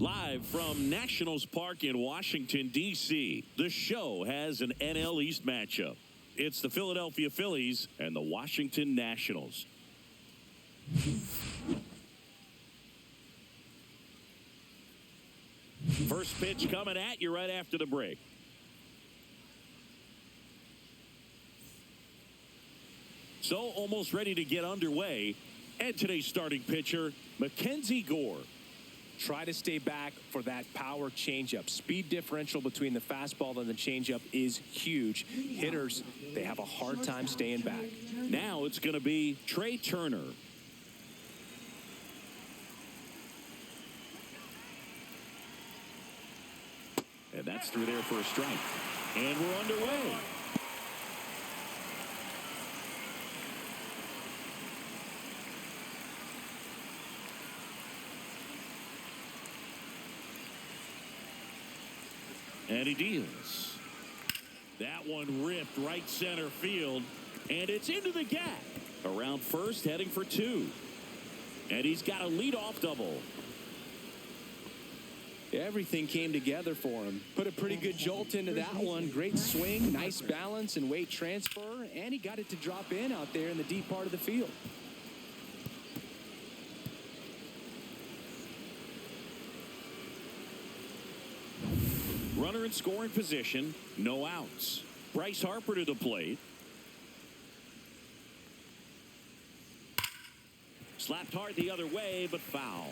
Live from Nationals Park in Washington, D.C., the show has an NL East matchup. It's the Philadelphia Phillies and the Washington Nationals. First pitch coming at you right after the break. So almost ready to get underway. And today's starting pitcher, Mackenzie Gore. Try to stay back for that power changeup. Speed differential between the fastball and the changeup is huge. Hitters, they have a hard time staying back. Now it's going to be Trey Turner. And that's through there for a strike. And we're underway. And he deals. That one ripped right center field. And it's into the gap. Around first, heading for two. And he's got a leadoff double. Everything came together for him. Put a pretty good jolt into that one. Great swing, nice balance and weight transfer. And he got it to drop in out there in the deep part of the field. Runner in scoring position, no outs. Bryce Harper to the plate. Slapped hard the other way, but foul.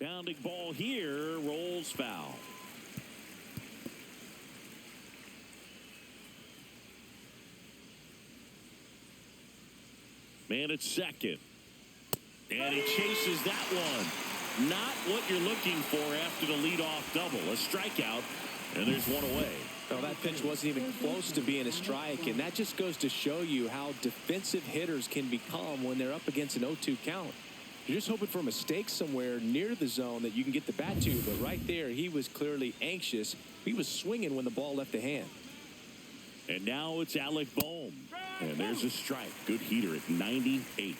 Bounding ball here, rolls foul. Man at second. And he chases that one. Not what you're looking for after the leadoff double. A strikeout, and there's one away. Well, that pitch wasn't even close to being a strike, and that just goes to show you how defensive hitters can become when they're up against an 0-2 count. You're just hoping for a mistake somewhere near the zone that you can get the bat to, but right there, he was clearly anxious. He was swinging when the ball left the hand. And now it's Alec Bohm. And there's a strike. Good heater at 98.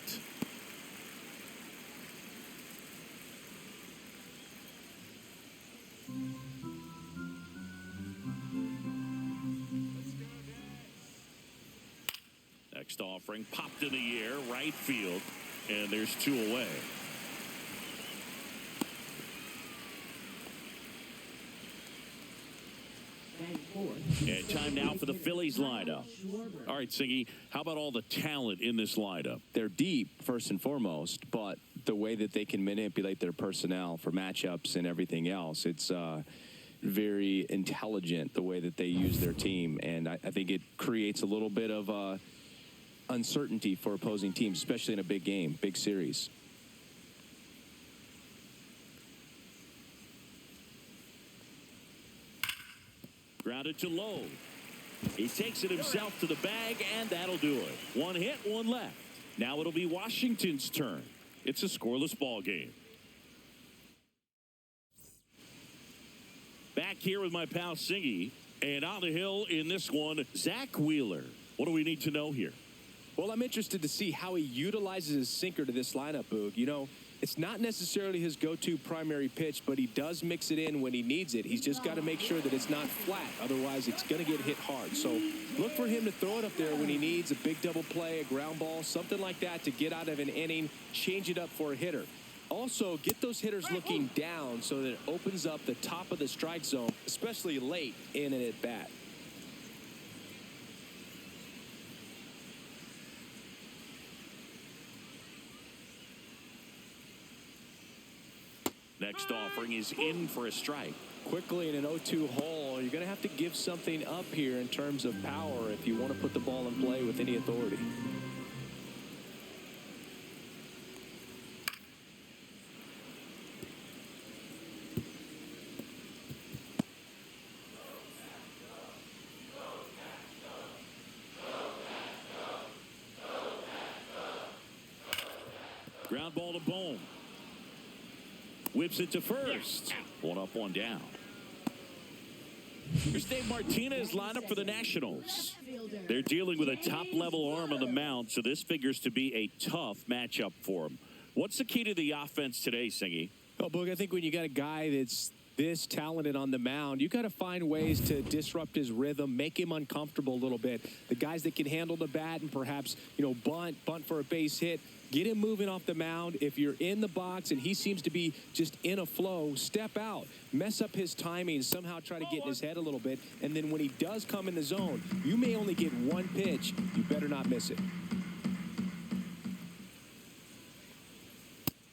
Next offering popped in the air, right field. And there's two away. And time now for the Phillies lineup. All right, Siggy, how about all the talent in this lineup? They're deep, first and foremost, but the way that they can manipulate their personnel for matchups and everything else, it's very intelligent the way that they use their team. And I think it creates a little bit of uncertainty for opposing teams, especially in a big game, big series. Grounded to low. He takes it himself to the bag, and that'll do it. One hit, one left. Now it'll be Washington's turn. It's a scoreless ball game. Back here with my pal Siggy, and on the hill in this one, Zach Wheeler. What do we need to know here? Well, I'm interested to see how he utilizes his sinker to this lineup, Boog. You know, it's not necessarily his go-to primary pitch, but he does mix it in when he needs it. He's just got to make sure that it's not flat. Otherwise, it's going to get hit hard. So look for him to throw it up there when he needs a big double play, a ground ball, something like that to get out of an inning, change it up for a hitter. Also, get those hitters looking down so that it opens up the top of the strike zone, especially late in an at-bat. Next offering is in for a strike. Quickly in an 0-2 hole, you're going to have to give something up here in terms of power if you want to put the ball in play with any authority. Ground ball to Bohm. Whips it to first. One up, one down. Here's Dave Martinez lineup for the Nationals. They're dealing with a top-level arm on the mound, so this figures to be a tough matchup for him. What's the key to the offense today, Singy? Oh, Boog, I think when you got a guy that's this talented on the mound, you got to find ways to disrupt his rhythm, make him uncomfortable a little bit. The guys that can handle the bat and perhaps, bunt for a base hit, get him moving off the mound. If you're in the box and he seems to be just in a flow, step out, mess up his timing, somehow try to get in his head a little bit. And then when he does come in the zone, you may only get one pitch. You better not miss it.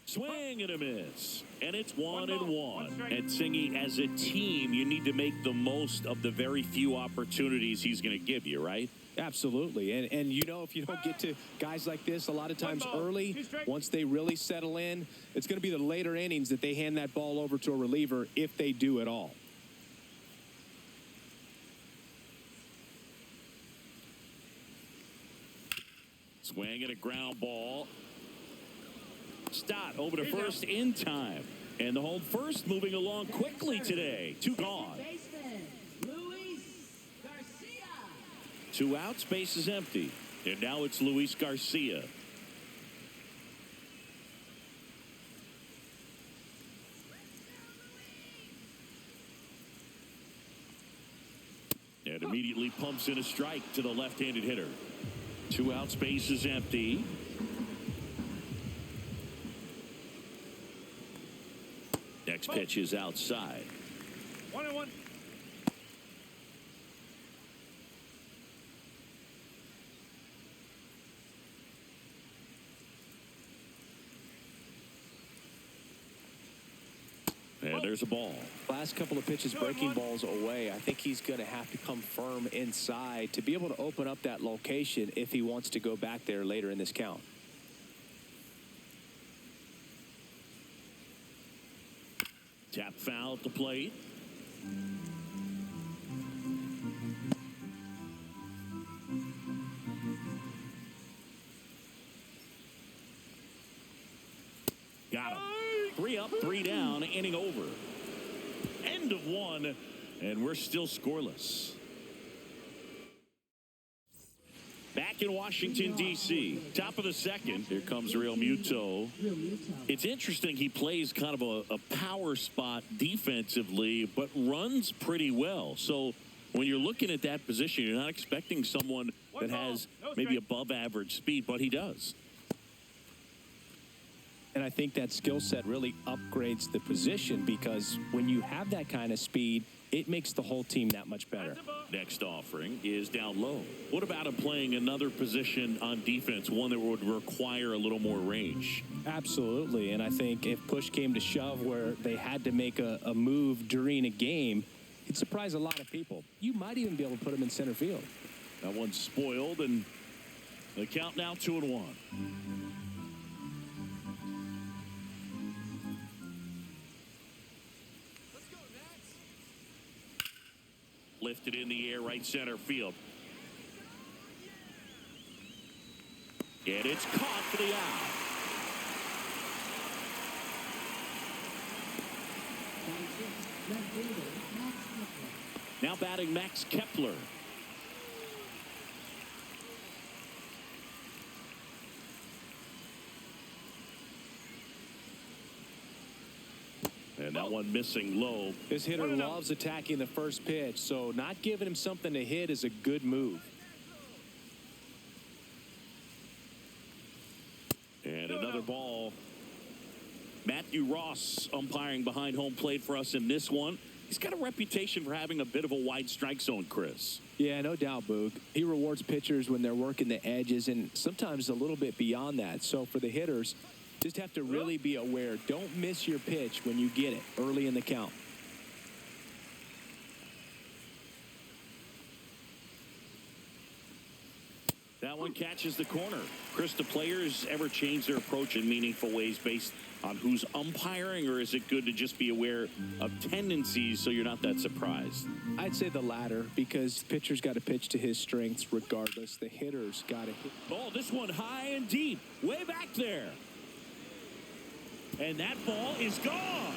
Swing and a miss. And it's 1-1. And Singy, as a team, you need to make the most of the very few opportunities he's going to give you, right? Absolutely. And if you don't get to guys like this a lot of times early, once they really settle in, it's going to be the later innings that they hand that ball over to a reliever if they do at all. Swing and a ground ball. Stott over to first in time. And the home first moving along quickly today. Two gone. Two outs, base is empty. And now it's Luis Garcia. And immediately pumps in a strike to the left-handed hitter. Two outs, base is empty. Next pitch is outside. 1-1. And there's a ball. Last couple of pitches breaking balls away. I think he's going to have to come firm inside to be able to open up that location if he wants to go back there later in this count. Tap foul at the plate. Got him. 3 up, 3 down, inning over. End of one, and we're still scoreless. Back in Washington, D.C., top of the second. Here comes Real Muto. It's interesting. He plays kind of a power spot defensively, but runs pretty well. So when you're looking at that position, you're not expecting someone that has maybe above average speed, but he does. And I think that skill set really upgrades the position because when you have that kind of speed, it makes the whole team that much better. Next offering is down low. What about him playing another position on defense, one that would require a little more range? Absolutely. And I think if push came to shove where they had to make a move during a game, it'd surprise a lot of people. You might even be able to put him in center field. That one's spoiled, and the count now 2-1. Lifted in the air, right center field. And it's caught for the out. Now batting Max Kepler. And that one missing low. This hitter loves attacking the first pitch, so not giving him something to hit is a good move. And another ball. Matthew Ross umpiring behind home plate for us in this one. He's got a reputation for having a bit of a wide strike zone, Chris. Yeah, no doubt, Boog. He rewards pitchers when they're working the edges and sometimes a little bit beyond that. So for the hitters, just have to really be aware. Don't miss your pitch when you get it early in the count. That one catches the corner. Chris, do players ever change their approach in meaningful ways based on who's umpiring, or is it good to just be aware of tendencies so you're not that surprised? I'd say the latter, because pitcher's got to pitch to his strengths regardless. The hitter's got to hit. Oh, this one high and deep, way back there. And that ball is gone.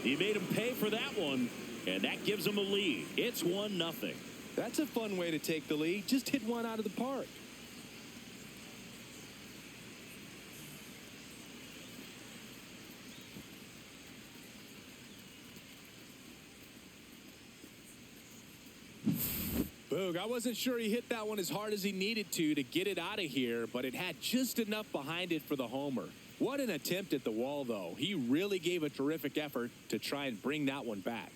He made him pay for that one, and that gives him a lead. It's 1-0. That's a fun way to take the lead. Just hit one out of the park. Boog, I wasn't sure he hit that one as hard as he needed to get it out of here, but it had just enough behind it for the homer. What an attempt at the wall, though. He really gave a terrific effort to try and bring that one back.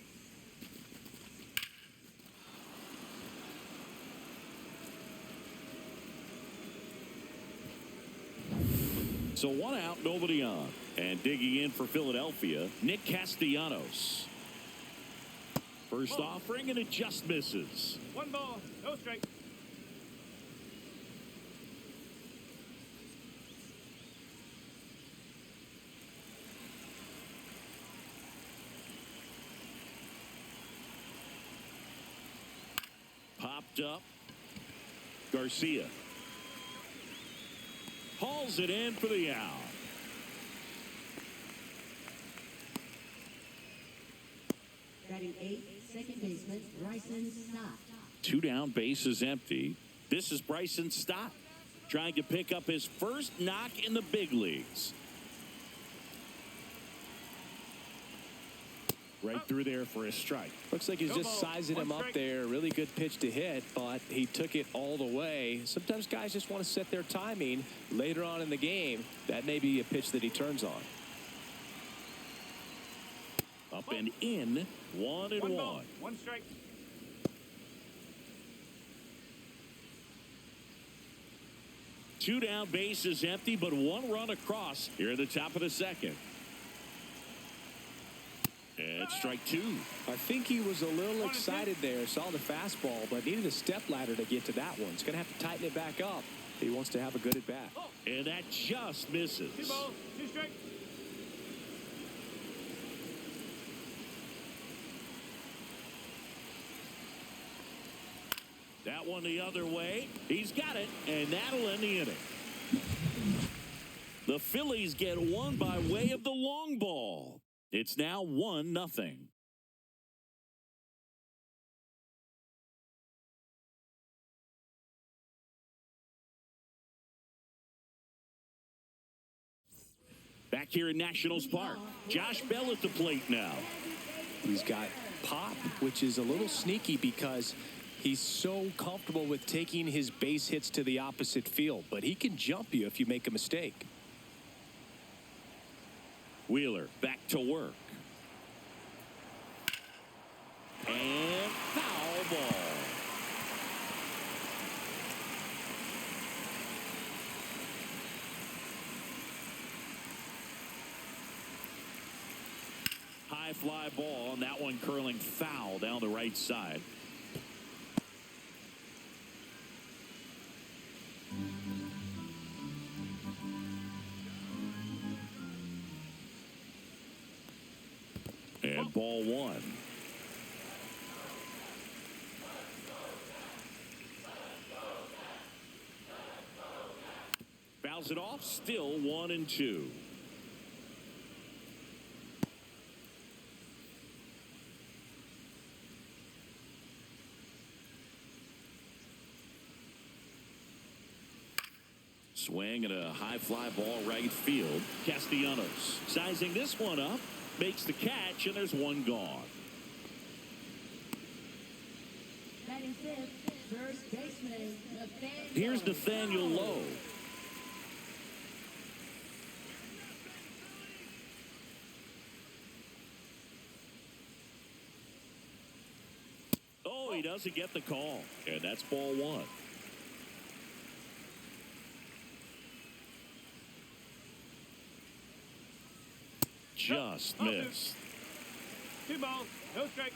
So 1 out, nobody on. And digging in for Philadelphia, Nick Castellanos. First offering, and it just misses. 1 ball, no strike. Popped up. Garcia. Hauls it in for the out. Batting 8th, second baseman, Bryson Stott. 2 down, bases empty. This is Bryson Stott trying to pick up his first knock in the big leagues. Right through there for a strike. Looks like he's just sizing him up there. Really good pitch to hit, but he took it all the way. Sometimes guys just want to set their timing later on in the game. That may be a pitch that he turns on. Up and in, 1-1. 1 strike. Two down, bases empty, but 1 run across here at the top of the second. And strike 2. I think he was a little excited there, saw the fastball, but needed a step ladder to get to that one. He's going to have to tighten it back up if he wants to have a good at bat. And that just misses. 2 balls, 2 strikes. That one the other way. He's got it, and that'll end the inning. The Phillies get one by way of the long ball. It's now 1-0. Back here in Nationals Park, Josh Bell at the plate now. He's got pop, which is a little sneaky because he's so comfortable with taking his base hits to the opposite field, but he can jump you if you make a mistake. Wheeler back to work. And foul ball. High fly ball, and that one curling foul down the right side. And ball 1. Fouls it off, still 1-2. Swing and a high fly ball right field. Castellanos sizing this one up, makes the catch, and there's one gone. Batting 5th, first baseman, Nathaniel. Here's Nathaniel Lowe. Oh, he doesn't get the call, and that's ball 1. Just missed. 2 balls, no strike.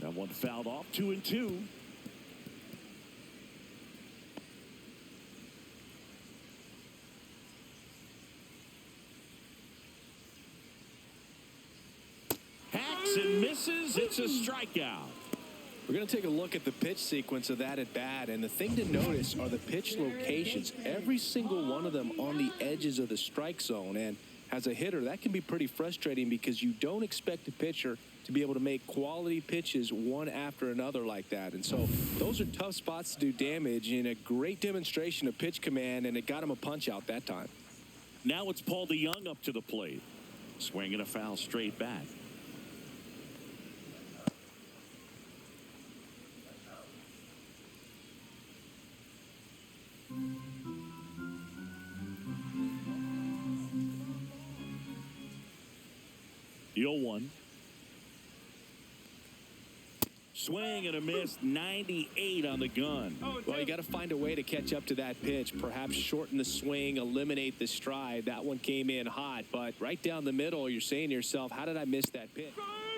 That one fouled off, 2-2. swings and misses. It's a strikeout. We're going to take a look at the pitch sequence of that at bat, and the thing to notice are the pitch locations. Every single one of them on the edges of the strike zone, and as a hitter, that can be pretty frustrating because you don't expect a pitcher to be able to make quality pitches one after another like that. And so those are tough spots to do damage, and a great demonstration of pitch command, and it got him a punch out that time. Now it's Paul DeYoung up to the plate. Swinging a foul straight back. The 0-1. Swing and a miss, 98 on the gun. Well, you got to find a way to catch up to that pitch. Perhaps shorten the swing, eliminate the stride. That one came in hot, but right down the middle, you're saying to yourself, how did I miss that pitch?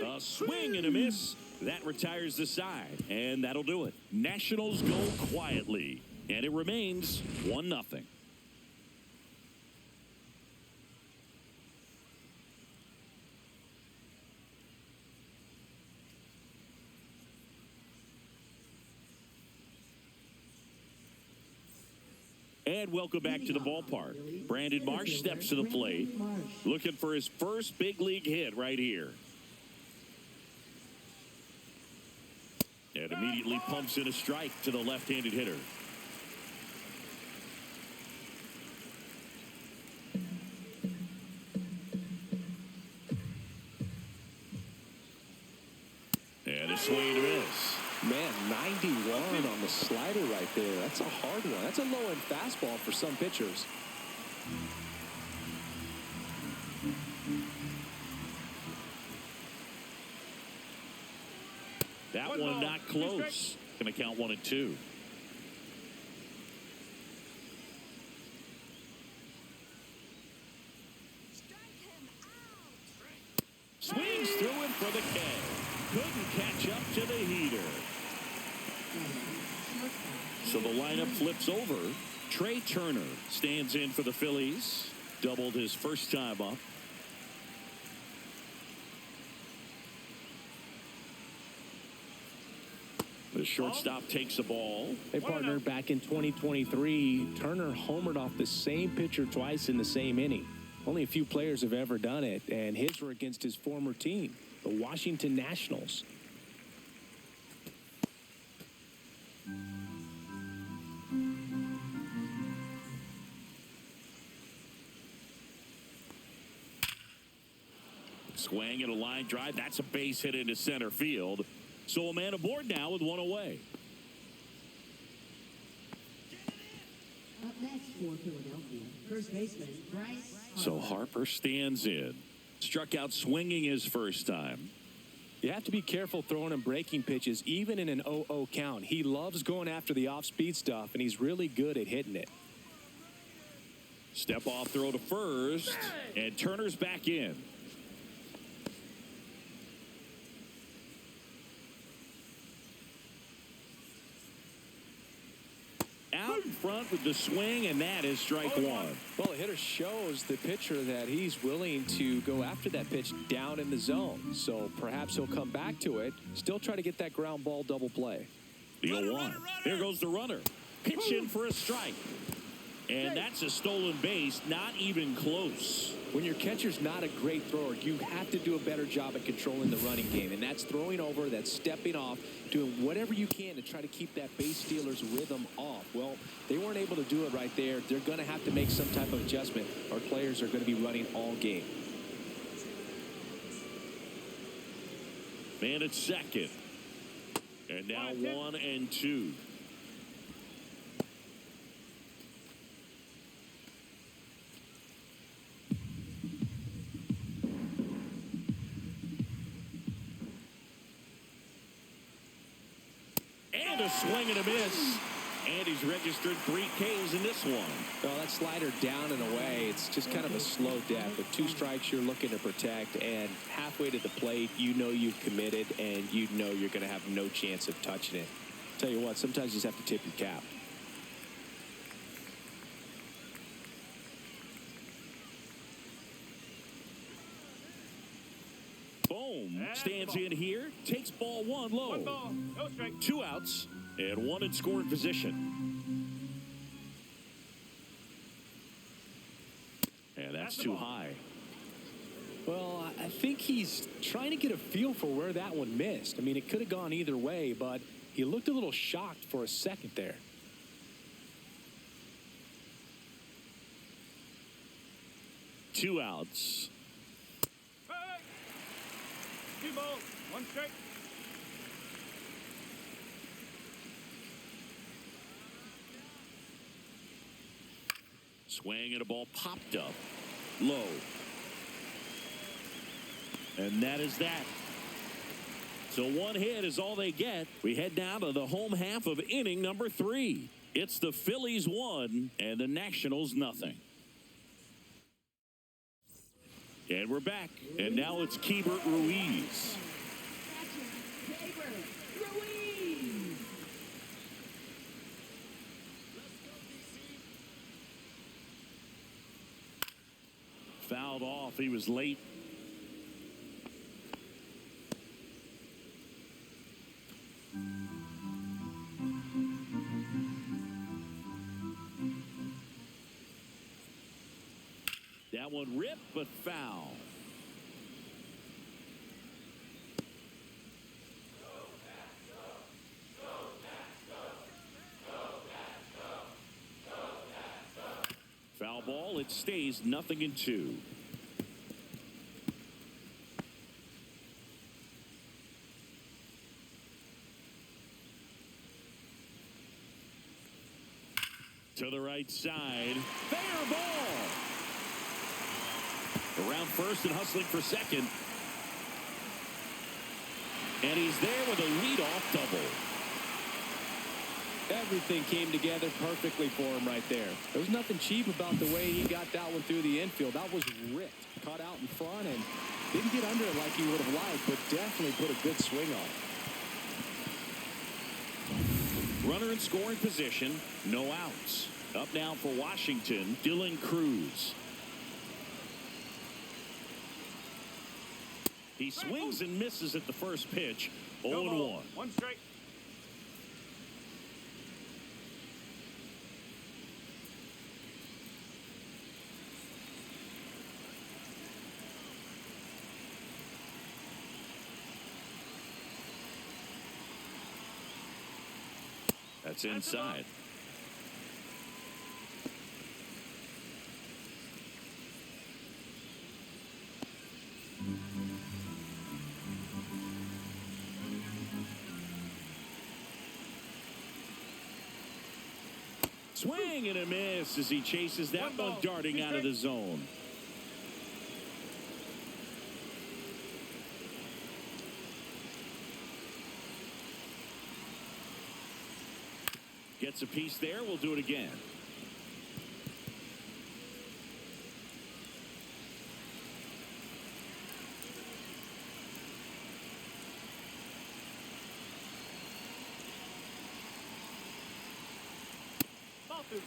A swing and a miss. That retires the side, and that'll do it. Nationals go quietly, and it remains 1-0. And welcome back to the ballpark. Brandon Marsh steps to the plate, looking for his first big league hit right here. And immediately pumps in a strike to the left-handed hitter. And a swing and a miss. Man, 91 on the slider right there. That's a hard one. That's a low-end fastball for some pitchers. That one not close. Going to count 1-2. Swings through him for the K. Couldn't catch up to the heater. So the lineup flips over. Trey Turner stands in for the Phillies. Doubled his first time up. The shortstop takes the ball. Hey, partner, back in 2023, Turner homered off the same pitcher twice in the same inning. Only a few players have ever done it, and his were against his former team, the Washington Nationals. Swing and a line drive. That's a base hit into center field. So a man aboard now with one away. Up next for Philadelphia, first baseman Bryce. So Harper stands in. Struck out swinging his first time. You have to be careful throwing him breaking pitches, even in an 0-0 count. He loves going after the off-speed stuff, and he's really good at hitting it. Step off throw to first, and Turner's back in. Out in front with the swing, and that is strike one. Well, the hitter shows the pitcher that he's willing to go after that pitch down in the zone. So perhaps he'll come back to it, still try to get that ground ball double play. The 0-1. There goes the runner. Pitch in for a strike. And that's a stolen base, not even close. When your catcher's not a great thrower, you have to do a better job at controlling the running game. And that's throwing over, that's stepping off, doing whatever you can to try to keep that base stealer's rhythm off. Well, they weren't able to do it right there. They're going to have to make some type of adjustment. Our players are going to be running all game. Man at second. And now 1-2. And a swing and a miss. And he's registered 3 Ks in this one. Well, that slider down and away, it's just kind of a slow death. With 2 strikes, you're looking to protect, and halfway to the plate, you know you've committed, and you know you're going to have no chance of touching it. Tell you what, sometimes you just have to tip your cap. home That's stands the ball. in here, takes ball one low. 1 ball, no strike. 2 outs and 1 in scoring position. And that's too high. Well, I think he's trying to get a feel for where that one missed. I mean, it could have gone either way, but he looked a little shocked for a second there. Two outs. Hey! 2 balls, 1 strike. Swing and a ball popped up low. And that is that. So 1 hit is all they get. We head down to the home half of inning number 3. It's the Phillies 1 and the Nationals nothing. And we're back. And now it's Keibert Ruiz. Catcher, Ruiz. Fouled off. He was late. That one ripped, but foul. Foul ball. It stays 0-2. To the right side. Fair ball. Around first and hustling for second. And he's there with a leadoff double. Everything came together perfectly for him right there. There was nothing cheap about the way he got that one through the infield. That was ripped. Caught out in front and didn't get under it like he would have liked, but definitely put a good swing on it. Runner in scoring position. No outs. Up now for Washington, Dylan Cruz. He swings and misses at the first pitch. 0-1. 1 strike. That's inside. Swing and a miss as he chases that one darting out of the zone. Gets a piece there. We'll do it again. Ball 2.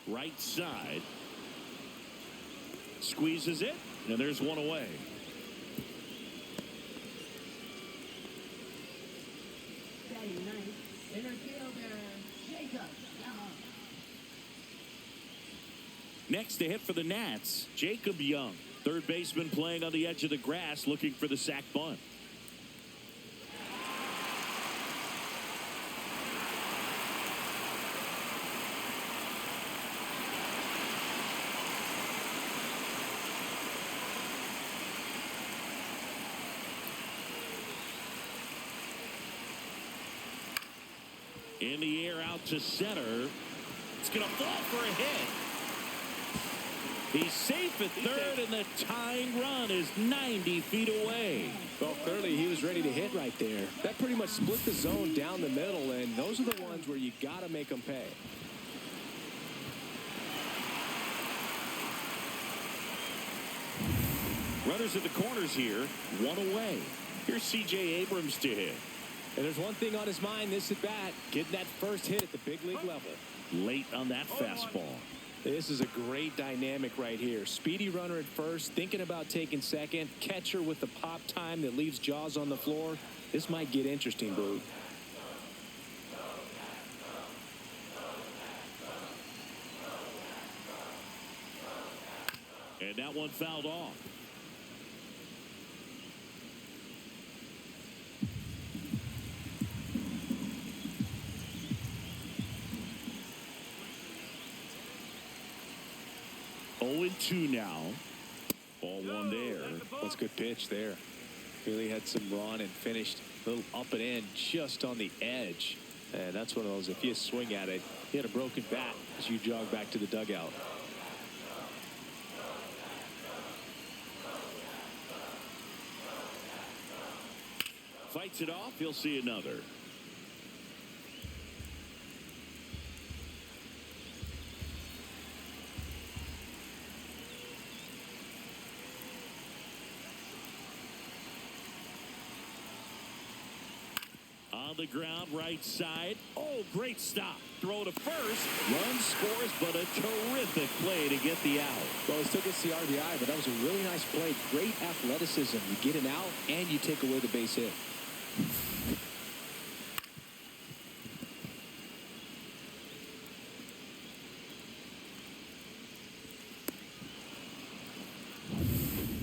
Right side. Squeezes it, and there's one away. Batting ninth, center fielder, Jacob. Next to hit for the Nats, Jacob Young. Third baseman playing on the edge of the grass looking for the sac bunt. In the air out to center. It's going to fall for a hit. He's safe at third, and the tying run is 90 feet away. Well, clearly he was ready to hit right there. That pretty much split the zone down the middle, and those are the ones where you got to make them pay. Runners at the corners here, one away. Here's C.J. Abrams to hit. And there's one thing on his mind this at bat, getting that first hit at the big league level. Late on that fastball. This is a great dynamic right here. Speedy runner at first, thinking about taking second. Catcher with the pop time that leaves Jaws on the floor. This might get interesting, Boo. And that one fouled off. Oh, 2 now. Ball one there. That's a good pitch there. Really had some run and finished a little up and in just on the edge. And that's one of those, if you swing at it, you had a broken bat as you jog back to the dugout. Fights it off. He'll see another. On the ground, right side. Oh, great stop. Throw to first. Run scores, but a terrific play to get the out. Well, he still gets the RBI, but that was a really nice play. Great athleticism. You get him out, and you take away the base hit.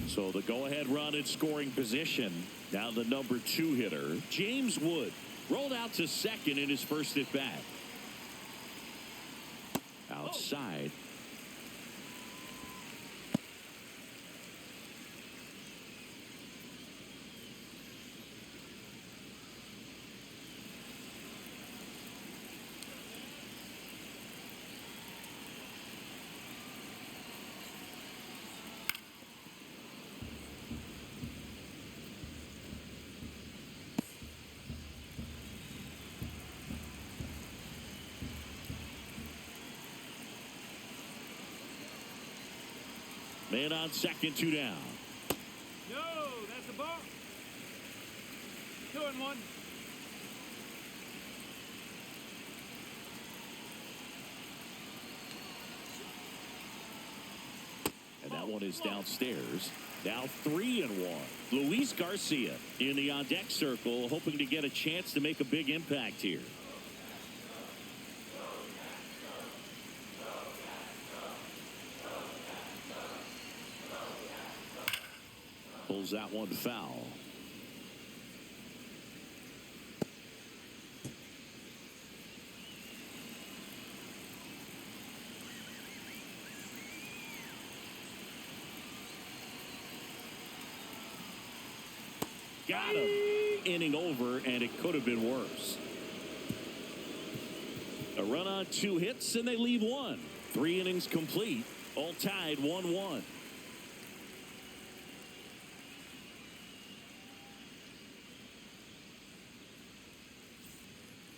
So the go-ahead run in scoring position. Now the number 2 hitter, James Wood, rolled out to second in his first at bat. Outside. Man on second, 2 down. No, that's a ball. 2-1. And that one is downstairs. Now 3-1. Luis Garcia in the on-deck circle, hoping to get a chance to make a big impact here. Pulls that one foul. Got him. Inning over, and it could have been worse. A run on 2 hits, and they leave 1. 3 innings complete. All tied 1-1.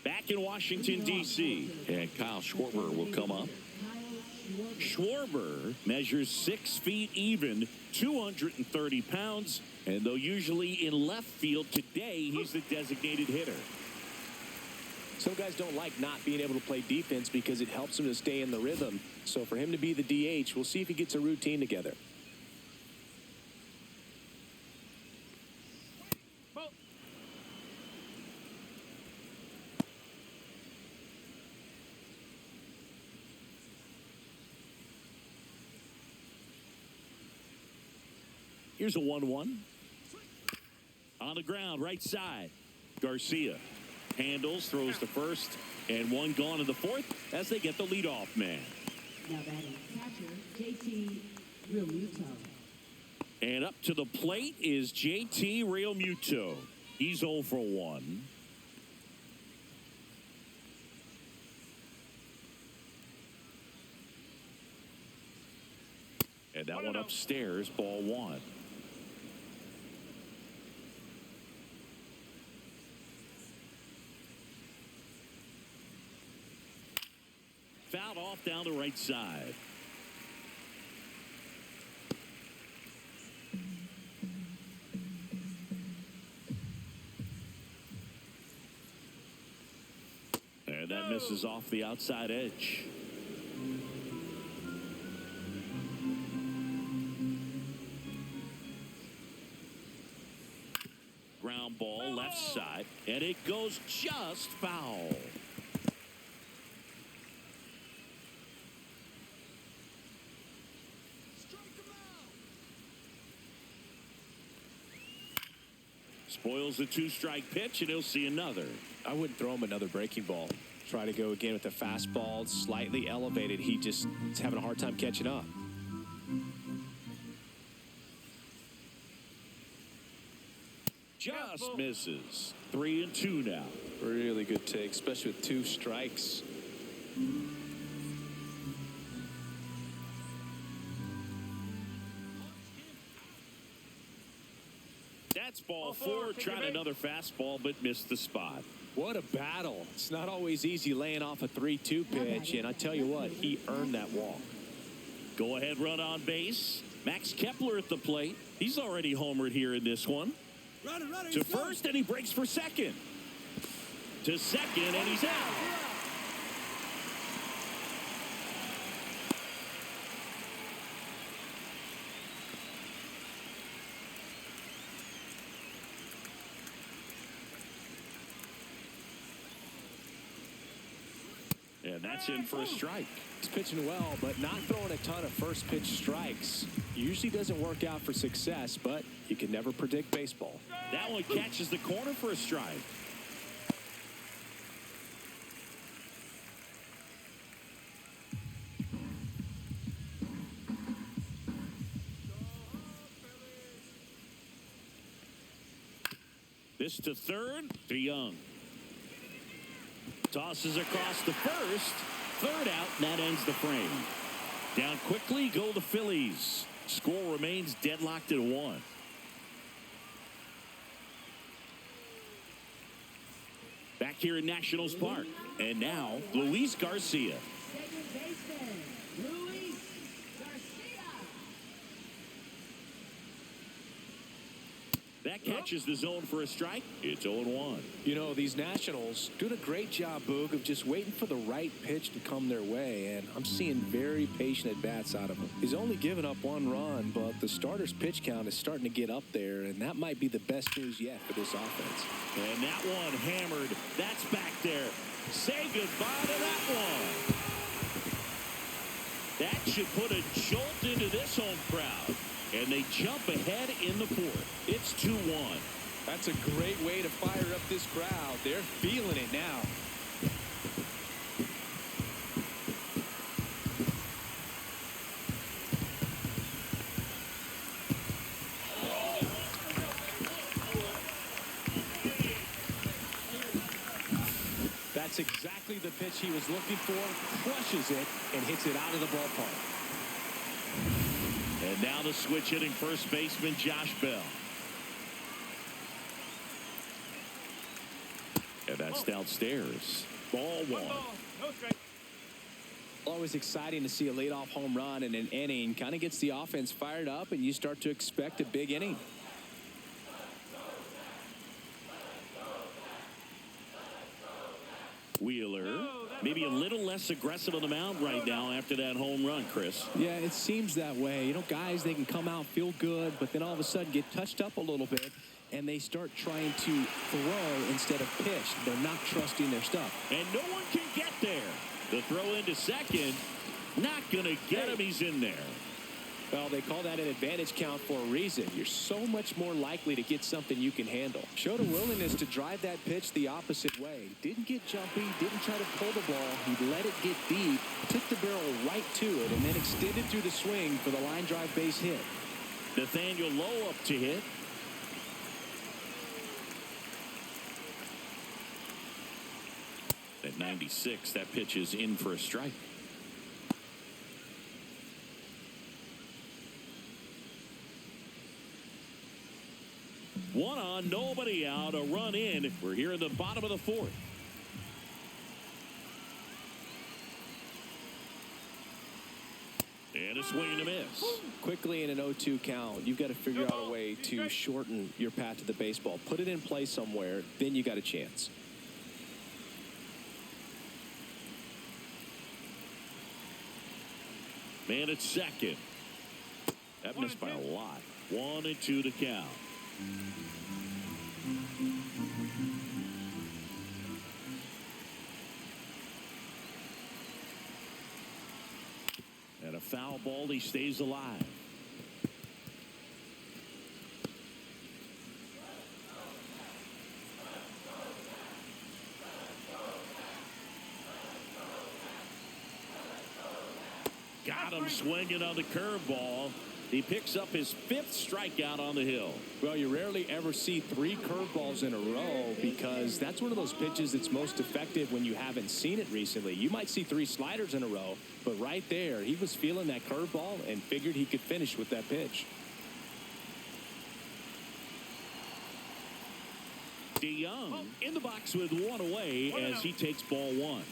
Back in Washington, D.C., and Kyle Schwarber will come up. Schwarber measures 6 feet even, 230 pounds, and though usually in left field, today he's the designated hitter. Some guys don't like not being able to play defense because it helps them to stay in the rhythm. So for him to be the DH, we'll see if he gets a routine together. Here's a 1-1. On the ground, right side. Garcia handles, throws to first, and 1 gone in the 4th as they get the leadoff man. Now batting catcher, JT Realmuto. And up to the plate is JT Realmuto. He's 0 for 1. And that one upstairs, ball 1. Fouled off down the right side. that misses off the outside edge. Ground ball left side, and it goes just foul. Spoils the two-strike pitch, and he'll see another. I wouldn't throw him another breaking ball. Try to go again with the fastball, slightly elevated. He just is having a hard time catching up. Just misses. 3-2 now. Really good take, especially with two strikes. That's ball four. Tried another fastball, but missed the spot. What a battle. It's not always easy laying off a 3-2 pitch, and I tell you what, he earned that walk. Go ahead run on base. Max Kepler at the plate. He's already homered here in this one. To first, and he breaks for second. To second, and he's out. And that's in for a strike. He's pitching well, but not throwing a ton of first pitch strikes. Usually doesn't work out for success, but you can never predict baseball. That one catches the corner for a strike. This to third, to Young. Tosses across the first. Third out, and that ends the frame. Down quickly go the Phillies. Score remains deadlocked at 1. Back here in Nationals Park. And now, Luis Garcia. Second baseman, Luis Garcia. That catches the zone for a strike. It's 0-1. You know, these Nationals doing a great job, Boog, of just waiting for the right pitch to come their way, and I'm seeing very patient at-bats out of him. He's only given up 1 run, but the starter's pitch count is starting to get up there, and that might be the best news yet for this offense. And that one hammered. That's back there. Say goodbye to that one. That should put a jolt into this home crowd. And they jump ahead in the 4th. It's 2-1. That's a great way to fire up this crowd. They're feeling it now. That's exactly the pitch he was looking for. Crushes it and hits it out of the ballpark. And now the switch hitting first baseman Josh Bell. And that's downstairs. Ball 1. No strike. Always exciting to see a leadoff home run in an inning. Kind of gets the offense fired up, and you start to expect a big inning. Wheeler, maybe a little less aggressive on the mound right now after that home run, Chris. Yeah, it seems that way. You know, guys, they can come out, feel good, but then all of a sudden get touched up a little bit, and they start trying to throw instead of pitch. They're not trusting their stuff. And no one can get there. The throw into second, not going to get him. He's in there. Well, they call that an advantage count for a reason. You're so much more likely to get something you can handle. Showed a willingness to drive that pitch the opposite way. Didn't get jumpy, didn't try to pull the ball. He let it get deep, took the barrel right to it, and then extended through the swing for the line drive base hit. Nathaniel Lowe up to hit. At 96, that pitch is in for a strike. One on, nobody out, a run in. We're here in the bottom of the 4th. And a swing and a miss. Quickly in an 0-2 count, you've got to figure out a way to shorten your path to the baseball. Put it in play somewhere, then you got a chance. Man at second. That missed by a lot. 1-2 to count. And a foul ball. He stays alive. Got him swinging on the curveball. He picks up his 5th strikeout on the hill. Well, you rarely ever see 3 curveballs in a row because that's one of those pitches that's most effective when you haven't seen it recently. You might see 3 sliders in a row, but right there, he was feeling that curveball and figured he could finish with that pitch. DeYoung in the box with 1 away as he takes ball 1.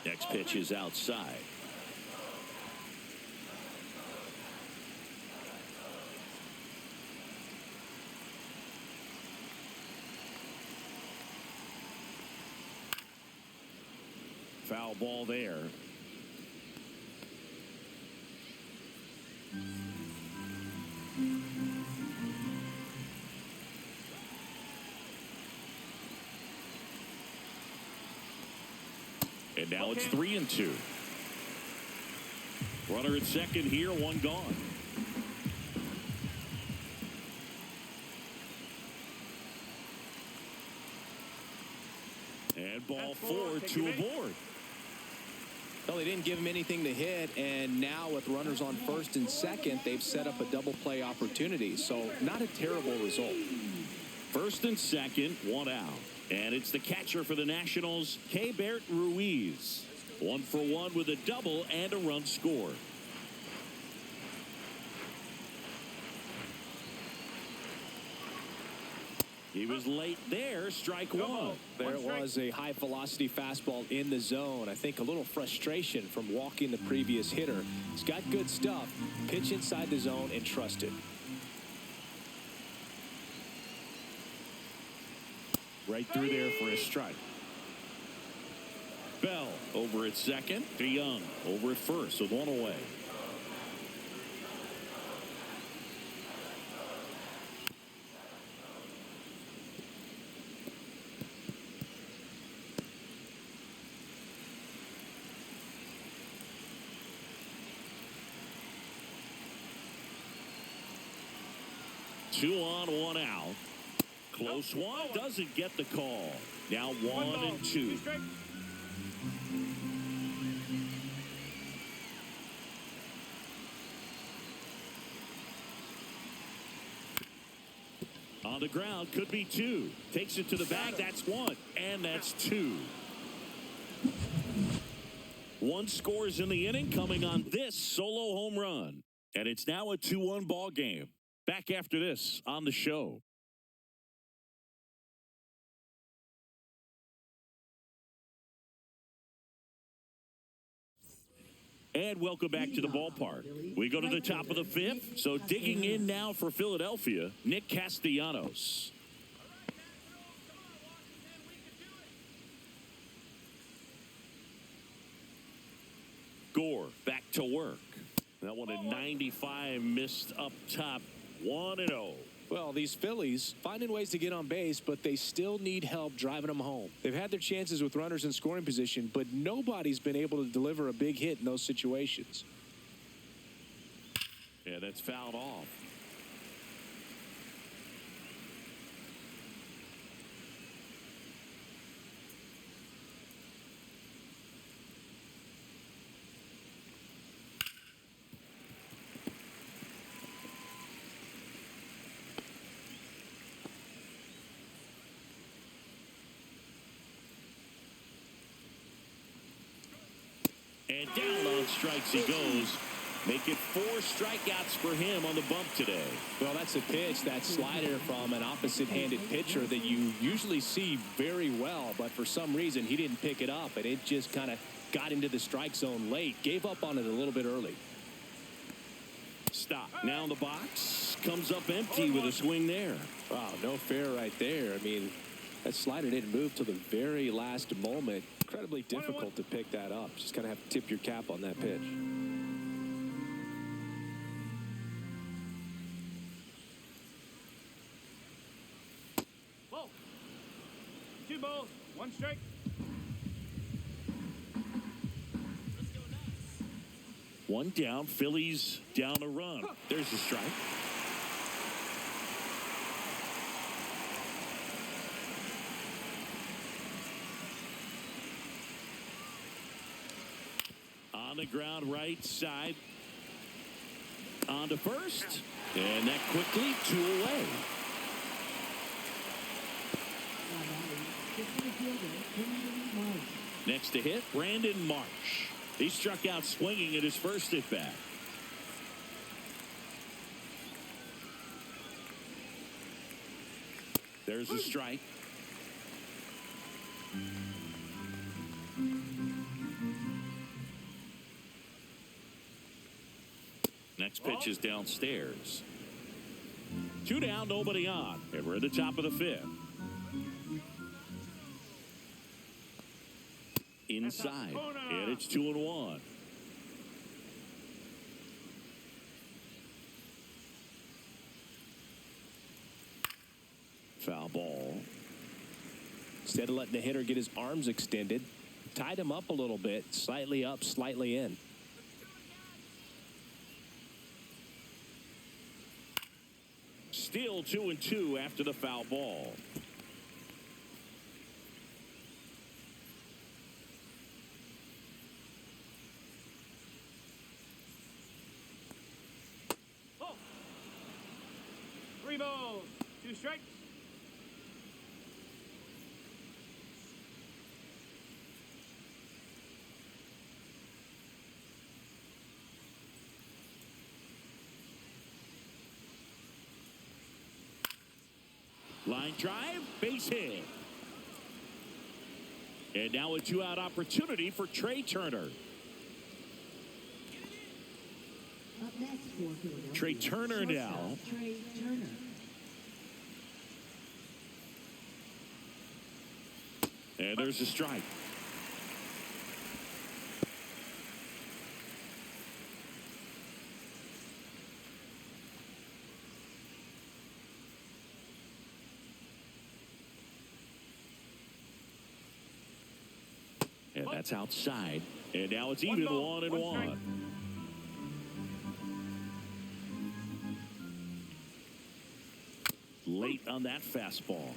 Next pitch is outside. Foul ball there. And now it's 3-2. Runner at second here, 1 gone. And ball 4, 2 aboard. Well, they didn't give him anything to hit, and now with runners on first and second, they've set up a double play opportunity. So not a terrible result. First and second, 1 out. And it's the catcher for the Nationals, Keibert Ruiz. 1 for 1 with a double and a run scored. He was late there, strike 1. There it was, a high velocity fastball in the zone. I think a little frustration from walking the previous hitter. He's got good stuff. Pitch inside the zone and trust it. Right through there for a strike. Bell over at second. DeYoung over at first with 1 away. Two on, 1 out. Close one, doesn't get the call. Now 1-2. On the ground, could be 2. Takes it to the bag, that's 1. And that's 2. 1 scores in the inning coming on this solo home run. And it's now a 2-1 ball game. Back after this on the show. And welcome back to the ballpark. We go to the top of the 5th. So digging in now for Philadelphia, Nick Castellanos. Gore back to work. That one at 95, missed up top. 1-0. Well, these Phillies finding ways to get on base, but they still need help driving them home. They've had their chances with runners in scoring position, but nobody's been able to deliver a big hit in those situations. Yeah, that's fouled off. And down on strikes he goes. Make it 4 strikeouts for him on the bump today. Well, that's a pitch, that slider from an opposite-handed pitcher that you usually see very well, but for some reason he didn't pick it up, and it just kind of got into the strike zone late. Gave up on it a little bit early. Stop. Now in the box. Comes up empty with a swing there. Wow, no fair right there. I mean, that slider didn't move till the very last moment. Incredibly difficult to pick that up. Just kind of have to tip your cap on that pitch. Ball. 2 balls, 1 strike. One down. Phillies down a run. There's a strike. On the ground, right side. On to first. And that quickly 2 away. Next to hit, Brandon Marsh. He struck out swinging at his first at bat. There's a strike. Next pitch is downstairs. 2 down, nobody on. And we're at the top of the 5th. Inside, and it's 2-1. Foul ball. Instead of letting the hitter get his arms extended, tied him up a little bit, slightly up, slightly in. Still 2-2 after the foul ball. Ball. 3 balls, 2 strikes. Line drive, base hit. And now a 2-out opportunity for Trey Turner. Up next for Philadelphia, Trey Turner now. shortstop Trey Turner. And there's a strike. And that's outside. And now it's even 1-1. Late on that fastball.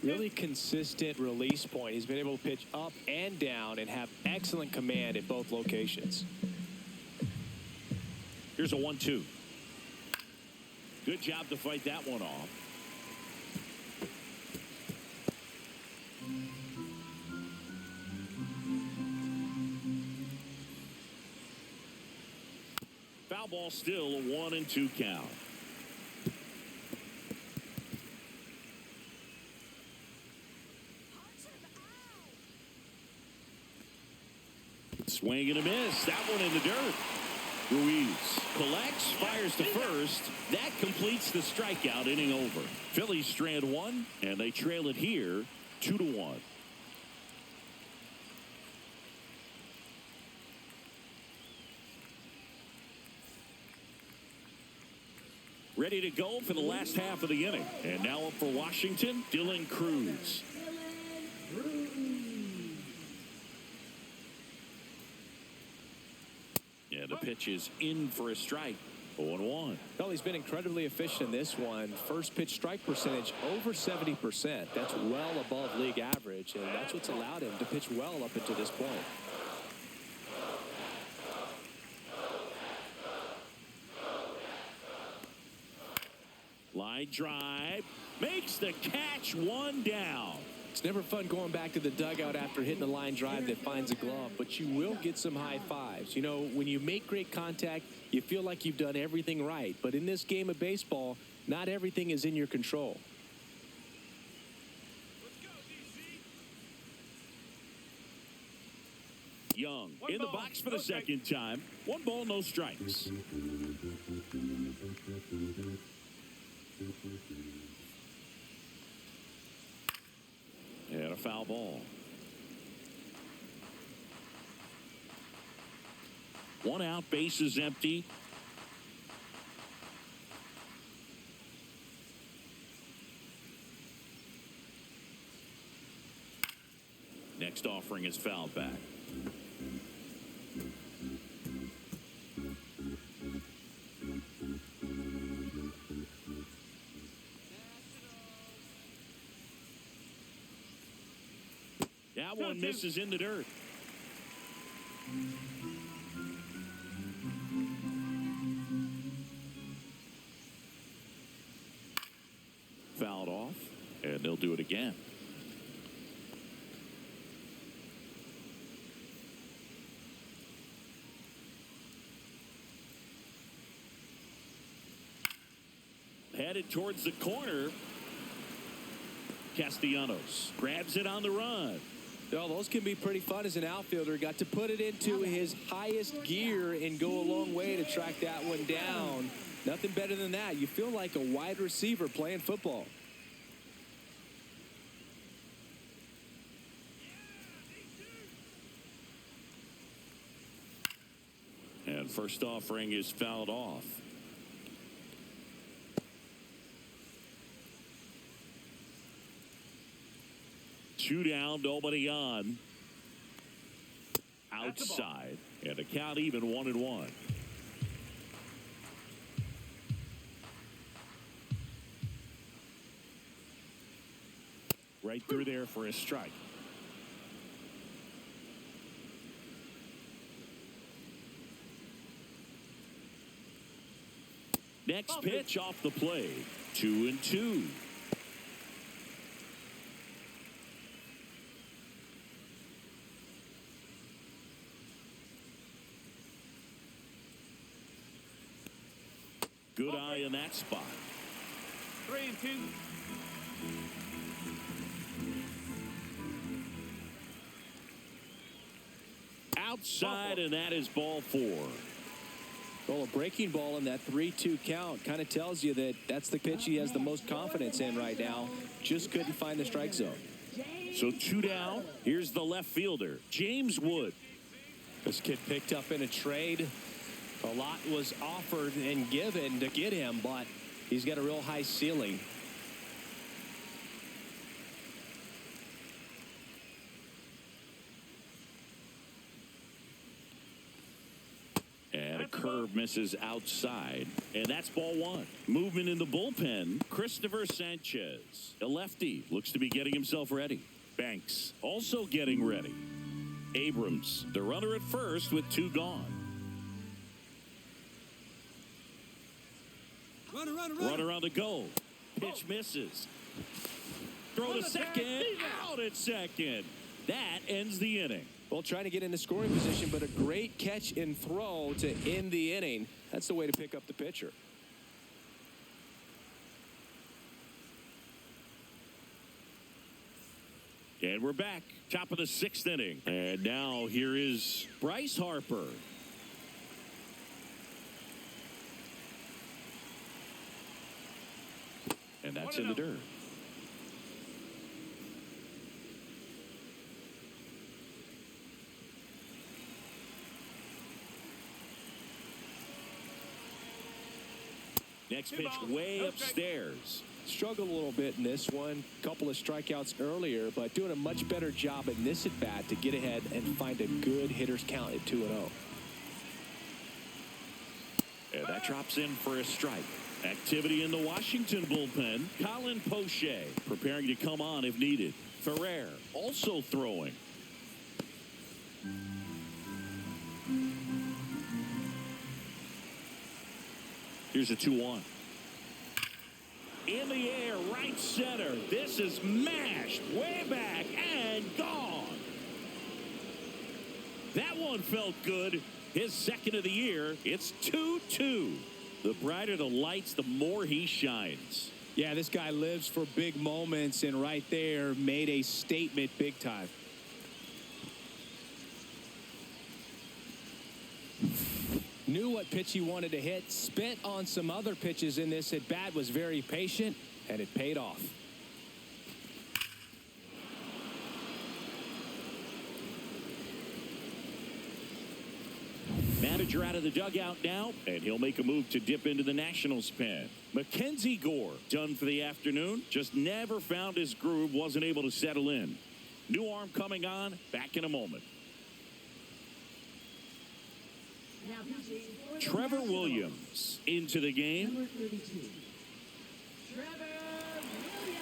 Really consistent release point. He's been able to pitch up and down and have excellent command at both locations. Here's a 1-2. Good job to fight that one off. Foul ball, still a 1-2 count. Swing and a miss. That one in the dirt. Ruiz collects, fires to first. That completes the strikeout, inning over. Phillies strand 1, and they trail it here 2-1. Ready to go for the last half of the inning. And now up for Washington, Dylan Cruz. Yeah, the pitch is in for a strike. 0-1. Well, he's been incredibly efficient in this one. First pitch strike percentage over 70%. That's well above league average, and that's what's allowed him to pitch well up until this point. Line drive, makes the catch, 1 down. It's never fun going back to the dugout after hitting a line drive that finds a glove, but you will get some high fives. You know, when you make great contact, you feel like you've done everything right. But in this game of baseball, not everything is in your control. Young in the box for the second time. 1 ball, no strikes. And a foul ball. 1 out, base is empty. Next offering is fouled back. That one misses in the dirt. Fouled off, and they'll do it again. Headed towards the corner. Castellanos grabs it on the run. Well, those can be pretty fun as an outfielder. Got to put it into his highest gear and go a long way to track that one down. Nothing better than that. You feel like a wide receiver playing football. And first offering is fouled off. Two down, nobody on. Outside, and a count even 1-1. Right through there for a strike. Next pitch off the plate. 2-2. Good eye in that spot. 3-2. Outside, and that is ball 4. Well, a breaking ball in that 3-2 count kind of tells you that that's the pitch he has the most confidence in right now. Just couldn't find the strike zone. So 2 down. Here's the left fielder, James Wood. This kid picked up in a trade. A lot was offered and given to get him, but he's got a real high ceiling. And a curve misses outside. And that's ball 1. Movement in the bullpen. Christopher Sanchez, a lefty, looks to be getting himself ready. Banks also getting ready. Abrams, the runner at first with 2 gone. Runner on the go. Pitch misses. Throw to second. Out at second. That ends the inning. Well, trying to get into scoring position, but a great catch and throw to end the inning. That's the way to pick up the pitcher. And we're back. Top of the 6th inning. And now here is Bryce Harper. And that's in the dirt. Next pitch way upstairs. Struggled a little bit in this one. Couple of strikeouts earlier, but doing a much better job in this at bat to get ahead and find a good hitter's count at 2-0. And that drops in for a strike. Activity in the Washington bullpen. Colin Poche preparing to come on if needed. Ferrer also throwing. Here's a 2-1. In the air, right center. This is mashed way back and gone. That one felt good. His second of the year. It's 2-2. The brighter the lights, the more he shines. Yeah, this guy lives for big moments, and right there made a statement big time. Knew what pitch he wanted to hit, spent on some other pitches in this at bat, was very patient, and it paid off. Manager out of the dugout now, and he'll make a move to dip into the Nationals pen. Mackenzie Gore, done for the afternoon. Just never found his groove, wasn't able to settle in. New arm coming on, back in a moment. Now pitching for the Trevor Nationals, Williams into the game. number 32. Trevor Williams.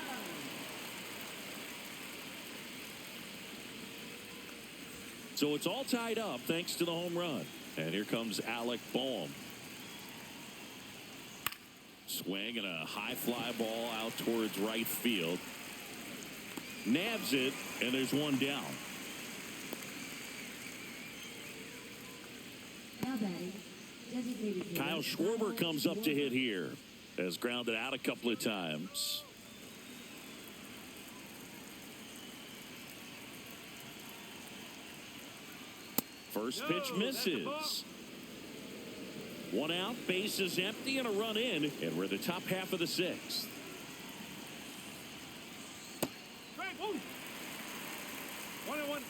So it's all tied up thanks to the home run. And here comes Alec Boehm. Swing and a high fly ball out towards right field. Nabs it, and there's one down. Now batting, designated hitter, Kyle Schwarber comes up to hit here. Has grounded out a couple of times. First pitch misses. One out, base is empty, and a run in, and we're the top half of the sixth. Strike, woo. 1-1.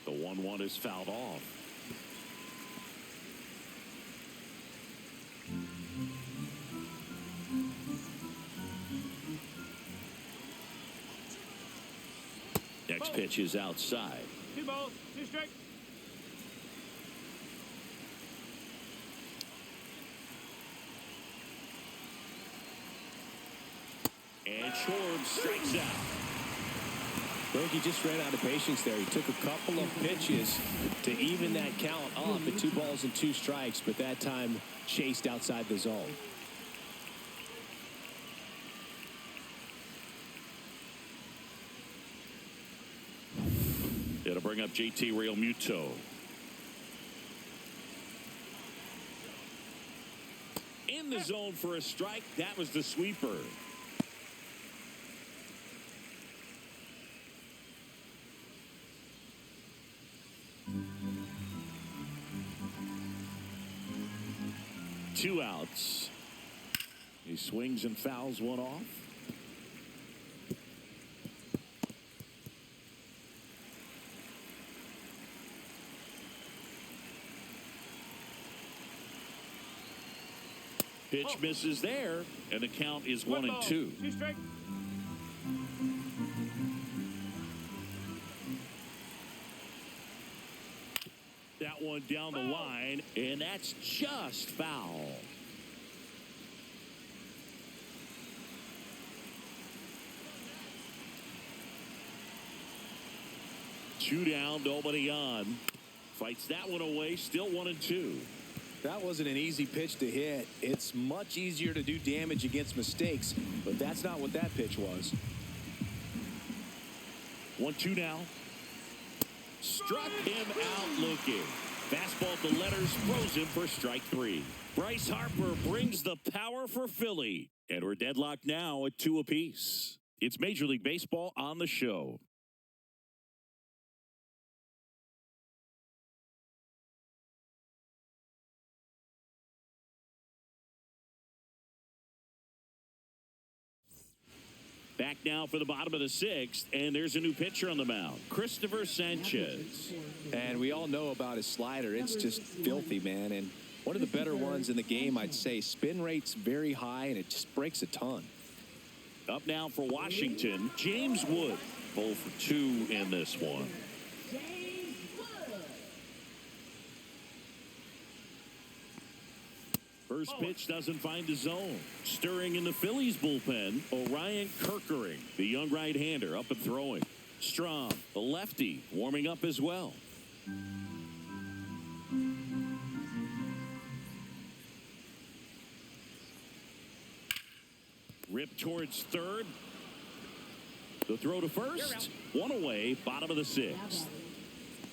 The 1-1 is fouled off. Next pitch is outside. 2 balls, 2 strikes. And Schwarber strikes out. I think he just ran out of patience there. He took a couple of pitches to even that count up at 2 balls and 2 strikes, but that time chased outside the zone. It'll bring up JT Realmuto. In the zone for a strike. That was the sweeper. Two outs. He swings and fouls one off. Pitch misses there, and the count is 1-2. 2 strikes. That one down the line, and that's just foul. Two down, nobody on. Fights that one away, still 1-2. That wasn't an easy pitch to hit. It's much easier to do damage against mistakes, but that's not what that pitch was. 1-2 now. Struck him out looking. Fastball to letters, throws him for strike 3. Bryce Harper brings the power for Philly. And we're deadlocked now at 2 apiece. It's Major League Baseball on the show. Back now for the bottom of the 6th, and there's a new pitcher on the mound, Christopher Sanchez. And we all know about his slider. It's just filthy, man. And one of the better ones in the game, I'd say. Spin rate's very high, and it just breaks a ton. Up now for Washington, James Wood. 0 for 2 in this one. James Wood. First pitch doesn't find the zone. Stirring in the Phillies bullpen, Orion Kerkering, the young right-hander, up and throwing. Strom, the lefty, warming up as well. Rip towards third. The throw to first. One away, bottom of the Now sixth.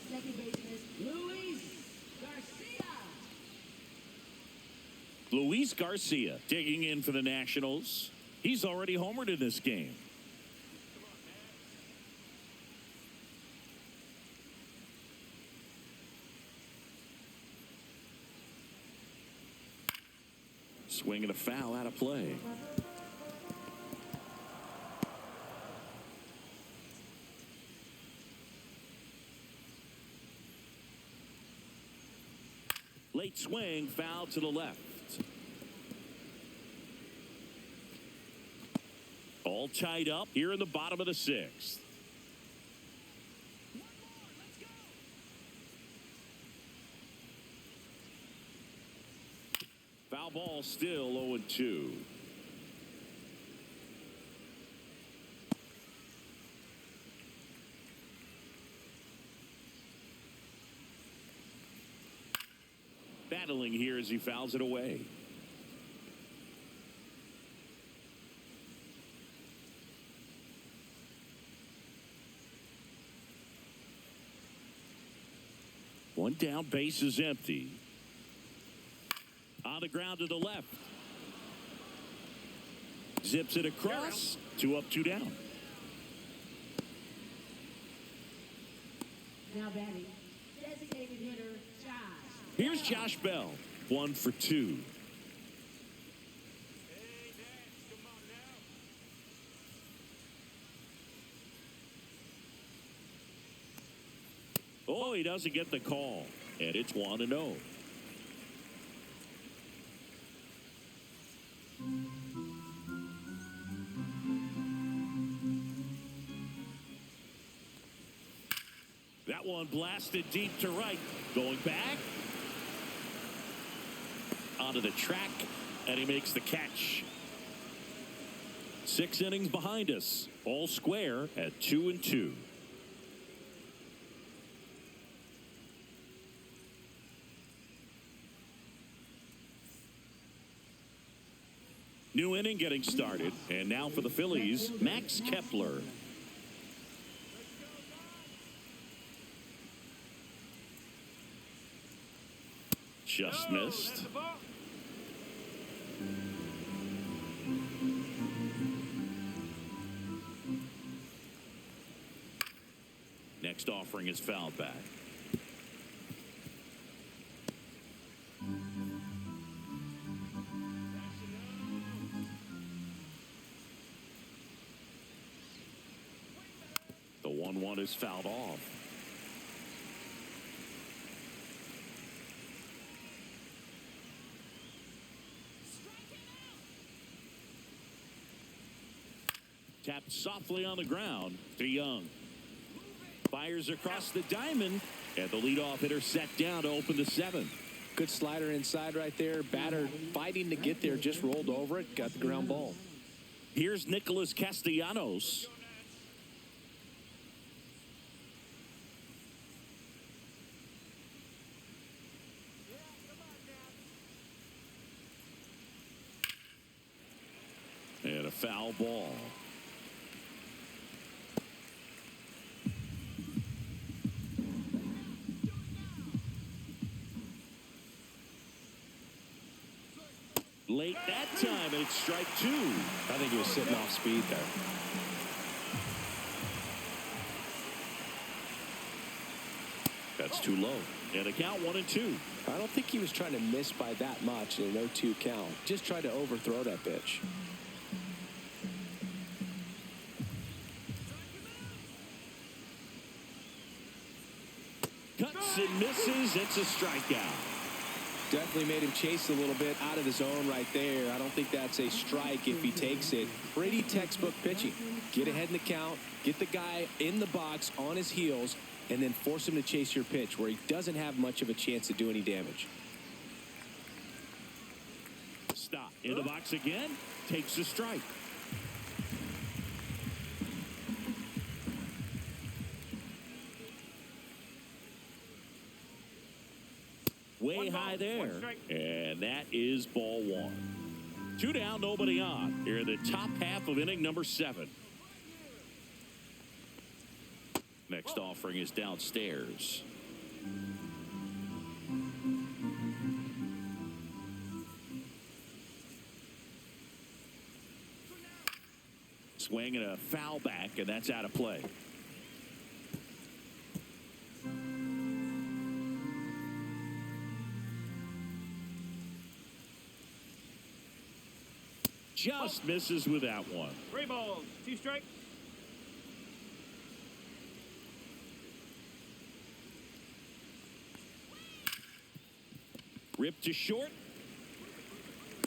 batting. Second baseman, Luis Garcia. Luis Garcia digging in for the Nationals. He's already homered in this game. Swing and a foul out of play. Late swing, foul to the left. All tied up here in the bottom of the sixth. Foul ball, still 0-2. Battling here as he fouls it away. One down, base is empty. On the ground to the left. Zips it across. 2 up, 2 down. Now batting. Designated hitter, Josh. Here's Josh Bell. 1 for 2. Oh, he doesn't get the call. And it's 1-0. That one blasted deep to right. Going back. Onto the track. And he makes the catch. 6 innings behind us. All square at 2-2. New inning getting started. And now for the Phillies, Max Kepler. Just missed. Next offering is fouled back. The 1-1 is fouled off. Tapped softly on the ground to Young. Fires across the diamond, and the leadoff hitter set down to open the 7th. Good slider inside right there. Batter fighting to get there, just rolled over it, got the ground ball. Here's Nicholas Castellanos. And a foul ball. Late that time, and it's strike 2. I think he was sitting off speed there. That's too low. And a count 1-2. I don't think he was trying to miss by that much in an 0-2 count. Just tried to overthrow that pitch. Cuts and misses. It's a strikeout. Definitely made him chase a little bit out of the zone right there. I don't think that's a strike if he takes it. Pretty textbook pitching. Get ahead in the count, get the guy in the box on his heels, and then force him to chase your pitch where he doesn't have much of a chance to do any damage. Stop. In the box again. Takes a strike. Way high there. And that is ball 1. 2 down, nobody on. Here in the top half of inning number 7. Next offering is downstairs. Swing and a foul back, and that's out of play. Just misses with that one. 3 balls, 2 strikes. Ripped to short.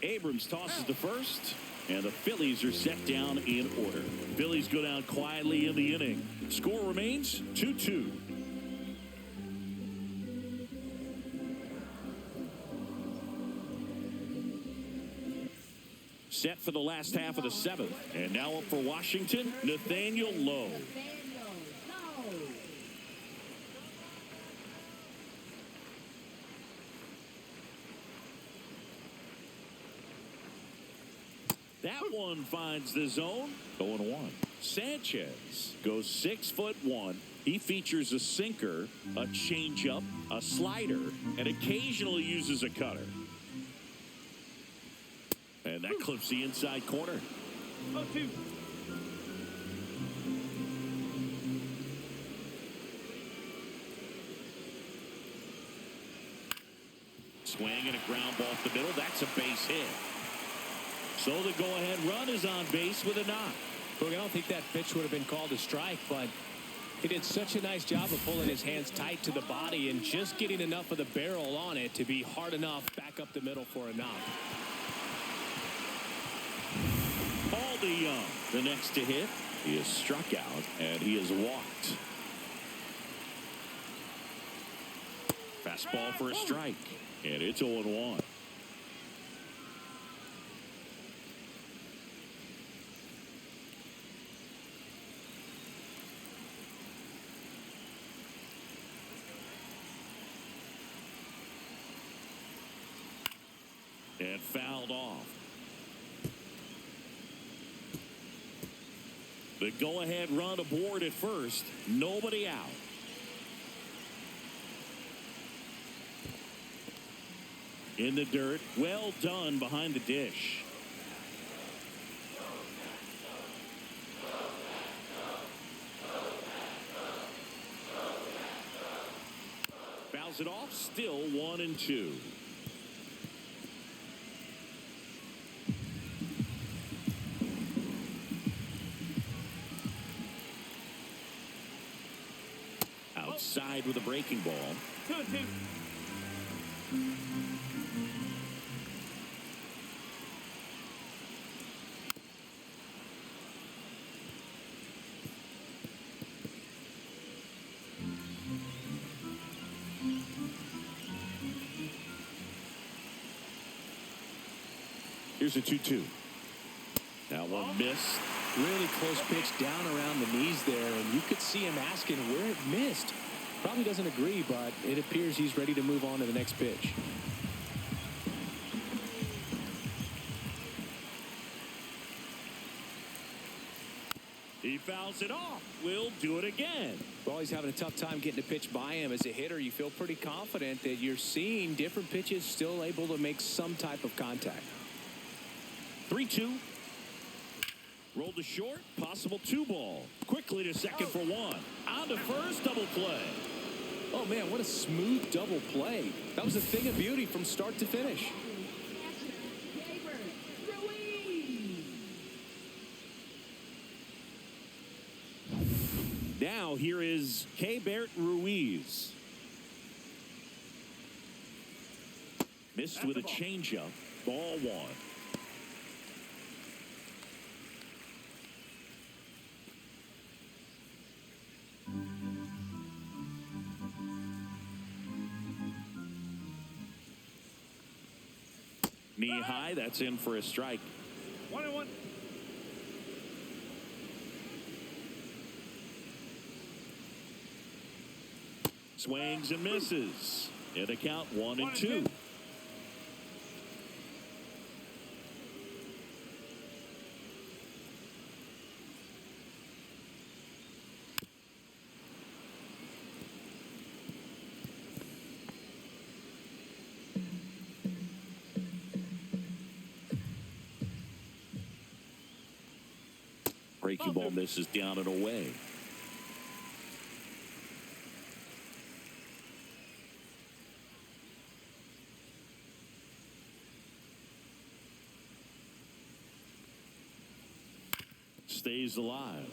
Abrams tosses to first, and the Phillies are set down in order. Phillies go down quietly in the inning. Score remains 2-2. Set for the last half of the 7th. And now up for Washington, Nathaniel Lowe. That one finds the zone. 0-1. Sanchez goes 6'1". He features a sinker, a changeup, a slider, and occasionally uses a cutter. And that clips the inside corner. 0-2. Swing and a ground ball off the middle. That's a base hit. So the go-ahead run is on base with a knock. Look, I don't think that pitch would have been called a strike, but he did such a nice job of pulling his hands tight to the body and just getting enough of the barrel on it to be hard enough back up the middle for a knock. Paul DeYoung, the next to hit. He is struck out, and he is walked. Fastball for a strike, and it's 0-1. And fouled off. The go-ahead run aboard at first. Nobody out. In the dirt. Well done behind the dish. Fouls it off. Still 1-2. Outside with a breaking ball. 2-2. Here's a 2-2. That one missed. Really close pitch down around the knees there, and you could see him asking where it missed. Probably doesn't agree, but it appears he's ready to move on to the next pitch. He fouls it off. We'll do it again. Well, he's having a tough time getting a pitch by him. As a hitter, you feel pretty confident that you're seeing different pitches still able to make some type of contact. 3-2. Rolled to short. Possible 2-ball. Quickly to second for 1. On to first. Double play. Oh, man, what a smooth double play. That was a thing of beauty from start to finish. Now here is Keibert Ruiz. Missed with a changeup. Ball 1. Knee high, that's in for a strike. 1-1. Swings and misses. In the count 1-2. Breaking ball misses down and away. Stays alive.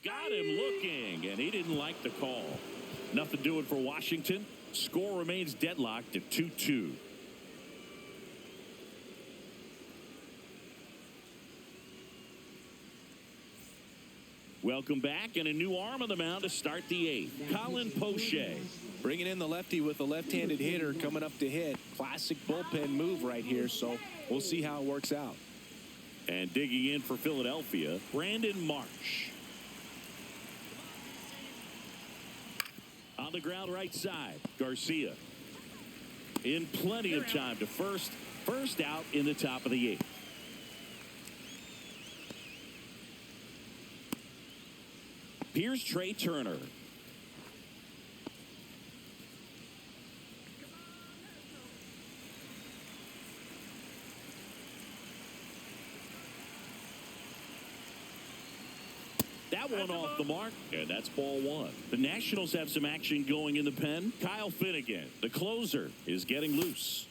Got him looking, and he didn't like the call. Nothing doing for Washington. Score remains deadlocked at 2-2. Welcome back, and a new arm on the mound to start the eighth. Colin Poche. Bringing in the lefty with a left-handed hitter coming up to hit. Classic bullpen move right here, so we'll see how it works out. And digging in for Philadelphia, Brandon Marsh. On the ground right side, Garcia. In plenty of time to first out in the top of the eighth. Here's Trey Turner. That one off the mark, and that's ball one. The Nationals have some action going in the pen. Kyle Finnegan, the closer, is getting loose.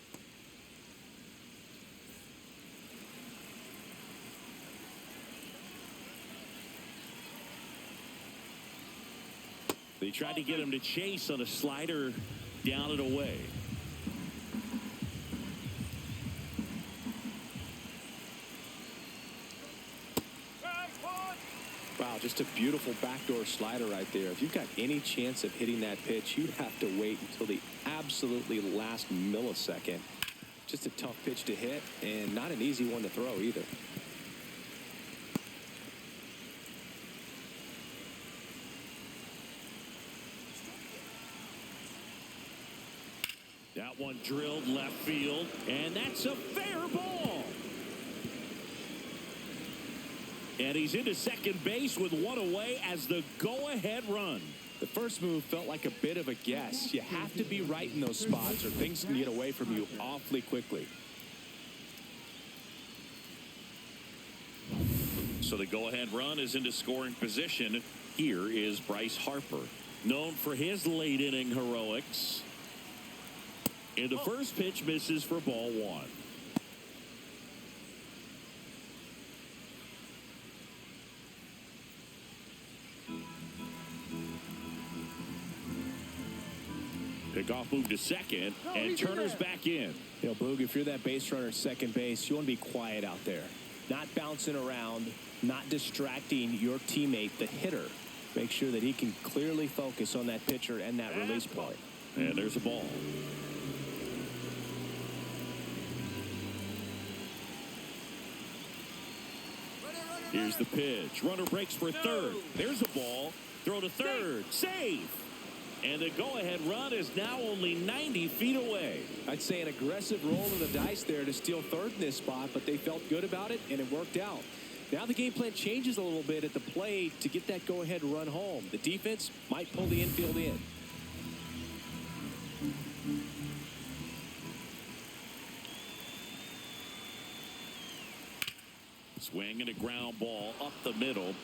They tried to get him to chase on a slider down and away. Wow, just a beautiful backdoor slider right there. If you've got any chance of hitting that pitch, you have to wait until the absolutely last millisecond. Just a tough pitch to hit, and not an easy one to throw either. That one drilled left field, and that's a fair ball. And he's into second base with one away as the go-ahead run. The first move felt like a bit of a guess. You have to be right in those spots or things can get away from you awfully quickly. So the go-ahead run is into scoring position. Here is Bryce Harper, known for his late-inning heroics. And the first pitch misses for ball one. Pickoff move to second, and Turner's back in. You know, Boog, if you're that base runner at second base, you want to be quiet out there. Not bouncing around, not distracting your teammate, the hitter. Make sure that he can clearly focus on that pitcher and that release point. And there's a ball. Here's the pitch. Runner breaks for third. There's a ball. Throw to third. Save. And the go-ahead run is now only 90 feet away. I'd say an aggressive roll of the dice there to steal third in this spot, but they felt good about it, and it worked out. Now the game plan changes a little bit at the plate to get that go-ahead run home. The defense might pull the infield in. Swing and a ground ball up the middle.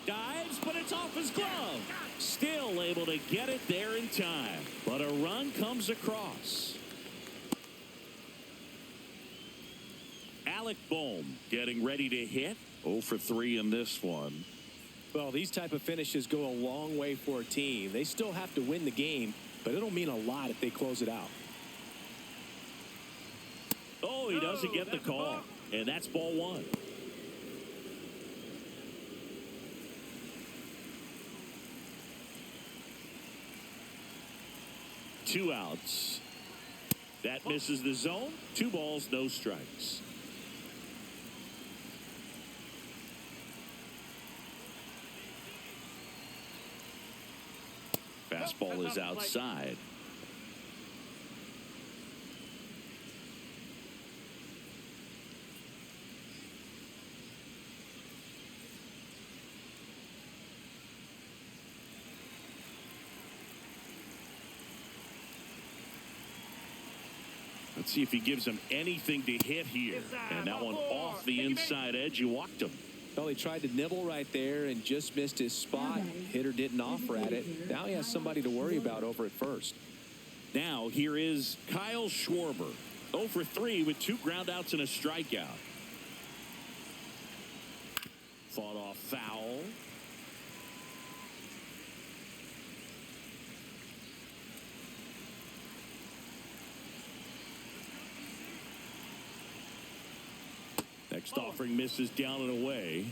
Dives, but it's off his glove. Still able to get it there in time. But a run comes across. Alec Bohm getting ready to hit. 0 for 3 in this one. Well, these type of finishes go a long way for a team. They still have to win the game, but it'll mean a lot if they close it out. Oh, he doesn't get the call. And that's ball one. Two outs. That misses the zone. 2 balls, no strikes. Fastball is outside. Let's see if he gives him anything to hit here. And that one off the inside edge. You walked him. Well, he tried to nibble right there and just missed his spot. Hitter didn't offer at it. Now he has somebody to worry about over at first. Now here is Kyle Schwarber. 0 for 3 with 2 groundouts and a strikeout. Fought off foul. Next offering misses down and away.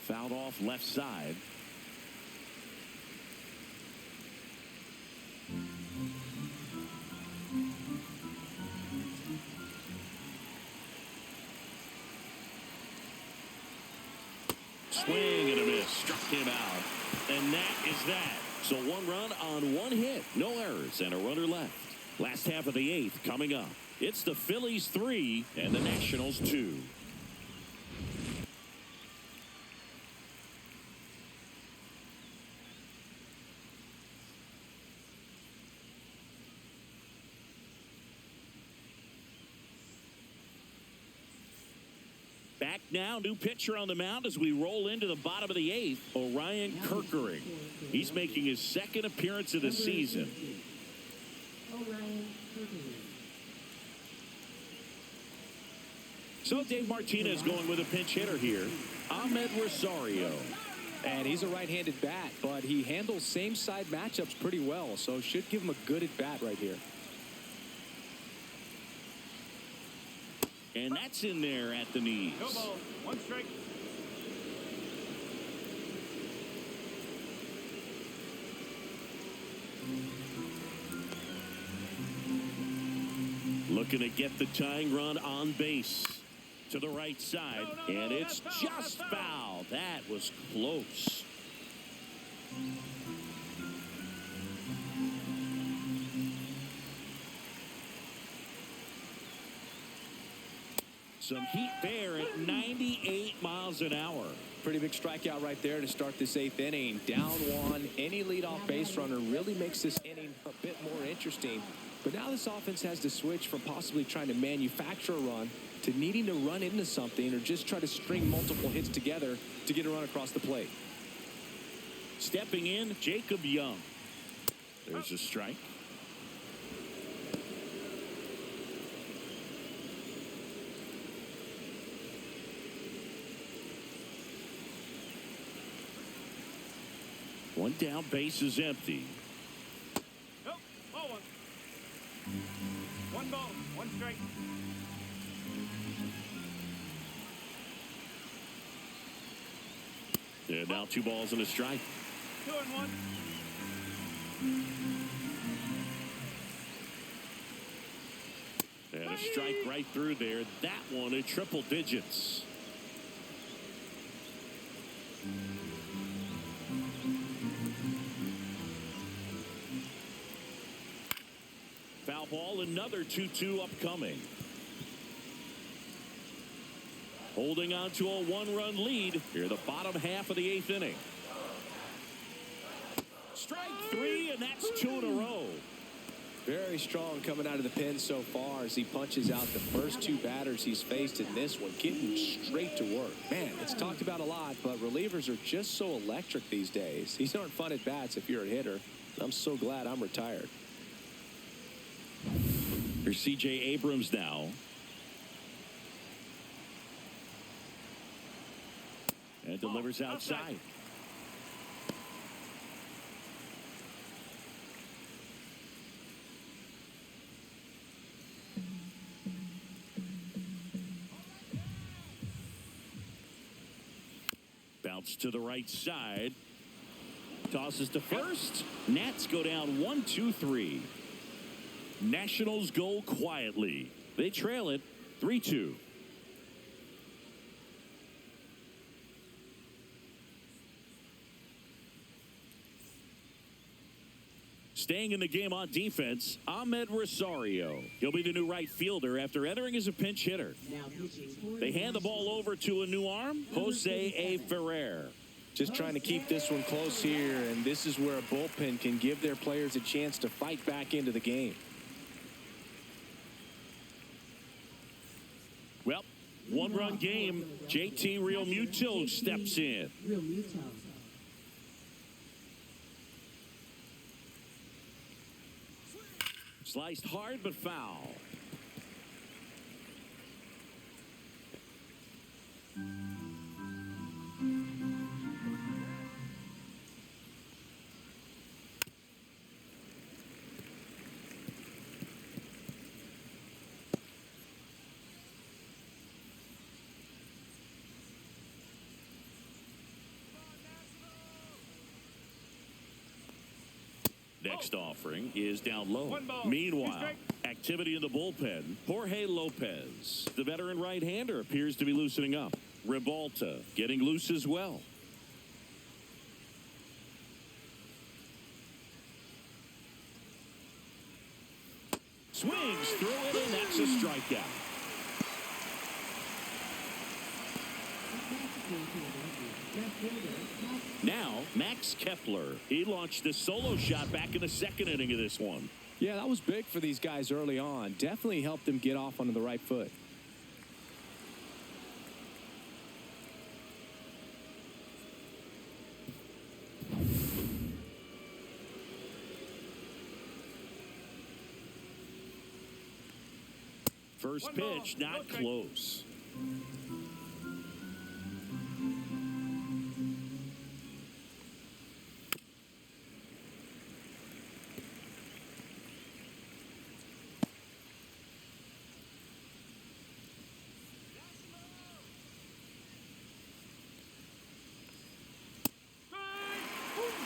Fouled off left side. Swing and a miss. Struck him out. And that is that. So 1 run on 1 hit. No errors and a runner left. Last half of the 8th coming up. It's the Phillies 3 and the Nationals 2. Back now, new pitcher on the mound as we roll into the bottom of the 8th, Orion Kerkering. He's making his 2nd appearance of the season. Orion Kerkering. So Dave Martinez going with a pinch hitter here, Ahmed Rosario. And he's a right-handed bat, but he handles same-side matchups pretty well, so should give him a good at-bat right here. And that's in there at the knees. No ball. 1 strike. Looking to get the tying run on base to the right side. And it's just foul. That was close. Some heat there at 98 miles an hour. Pretty big strikeout right there to start this 8th inning. Down 1. Any leadoff base runner really makes this inning a bit more interesting. But now this offense has to switch from possibly trying to manufacture a run to needing to run into something or just try to string multiple hits together to get a run across the plate. Stepping in, Jacob Young. There's a strike. One down, base is empty. Nope. Ball 1. 1 ball. 1 strike. And now 2 balls and a strike. 2 and 1. And a strike right through there. That one in triple digits. Foul ball, another 2-2 upcoming. Holding on to a 1-run lead here, the bottom half of the 8th inning. Strike 3, and that's 2 in a row. Very strong coming out of the pen so far as he punches out the first 2 batters he's faced in this one, getting straight to work. Man, it's talked about a lot, but relievers are just so electric these days. These aren't fun at bats if you're a hitter. I'm so glad I'm retired. Here's C.J. Abrams now. And delivers outside. Bounce to the right side. Tosses to first. Nats go down 1-2-3. Nationals go quietly. They trail it 3-2. Staying in the game on defense, Ahmed Rosario. He'll be the new right fielder after entering as a pinch hitter. Now pitching for They hand the ball over to a new arm, Jose A. Ferrer. Just trying to keep this one close here, and this is where a bullpen can give their players a chance to fight back into the game. Well, one-run game. JT Realmuto steps in. Real Muto. Sliced hard but foul. Next offering is down low. One ball, Meanwhile, 2 strike. activity in the bullpen. Jorge Lopez, the veteran right-hander, appears to be loosening up. Ribalta getting loose as well. Swings through it, and that's a strikeout. Now, Max Kepler. He launched a solo shot back in the second inning of this one. Yeah, that was big for these guys early on. Definitely helped them get off onto the right foot. First One ball, pitch, no not strike. close.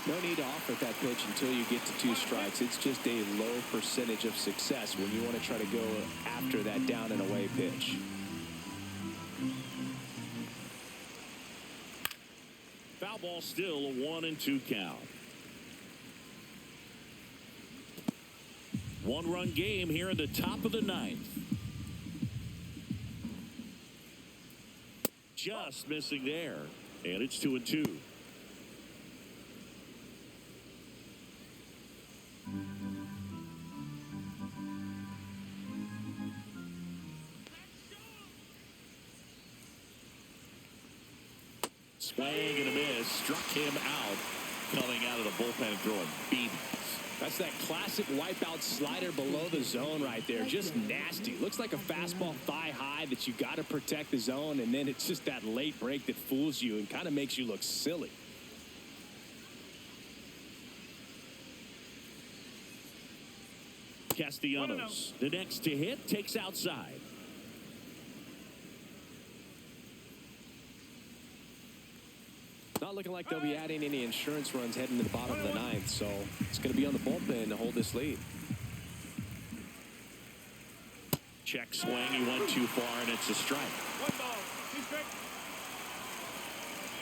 No need to offer that pitch until you get to 2 strikes. It's just a low percentage of success when you want to try to go after that down and away pitch. Foul ball still, a 1-2 count. One-run game here in the top of the 9th. Just missing there, and it's 2-2. Swing and a miss, struck him out, coming out of the bullpen and throwing beans. That's that classic wipeout slider below the zone right there. Just nasty. Looks like a fastball thigh high that you got to protect the zone, and then it's just that late break that fools you and kind of makes you look silly. Castellanos, the next to hit, takes outside. Not looking like they'll be adding any insurance runs heading to the bottom of the 9th, so it's going to be on the bullpen to hold this lead. Check swing, he went too far, and it's a strike. 1 ball, 2 strike.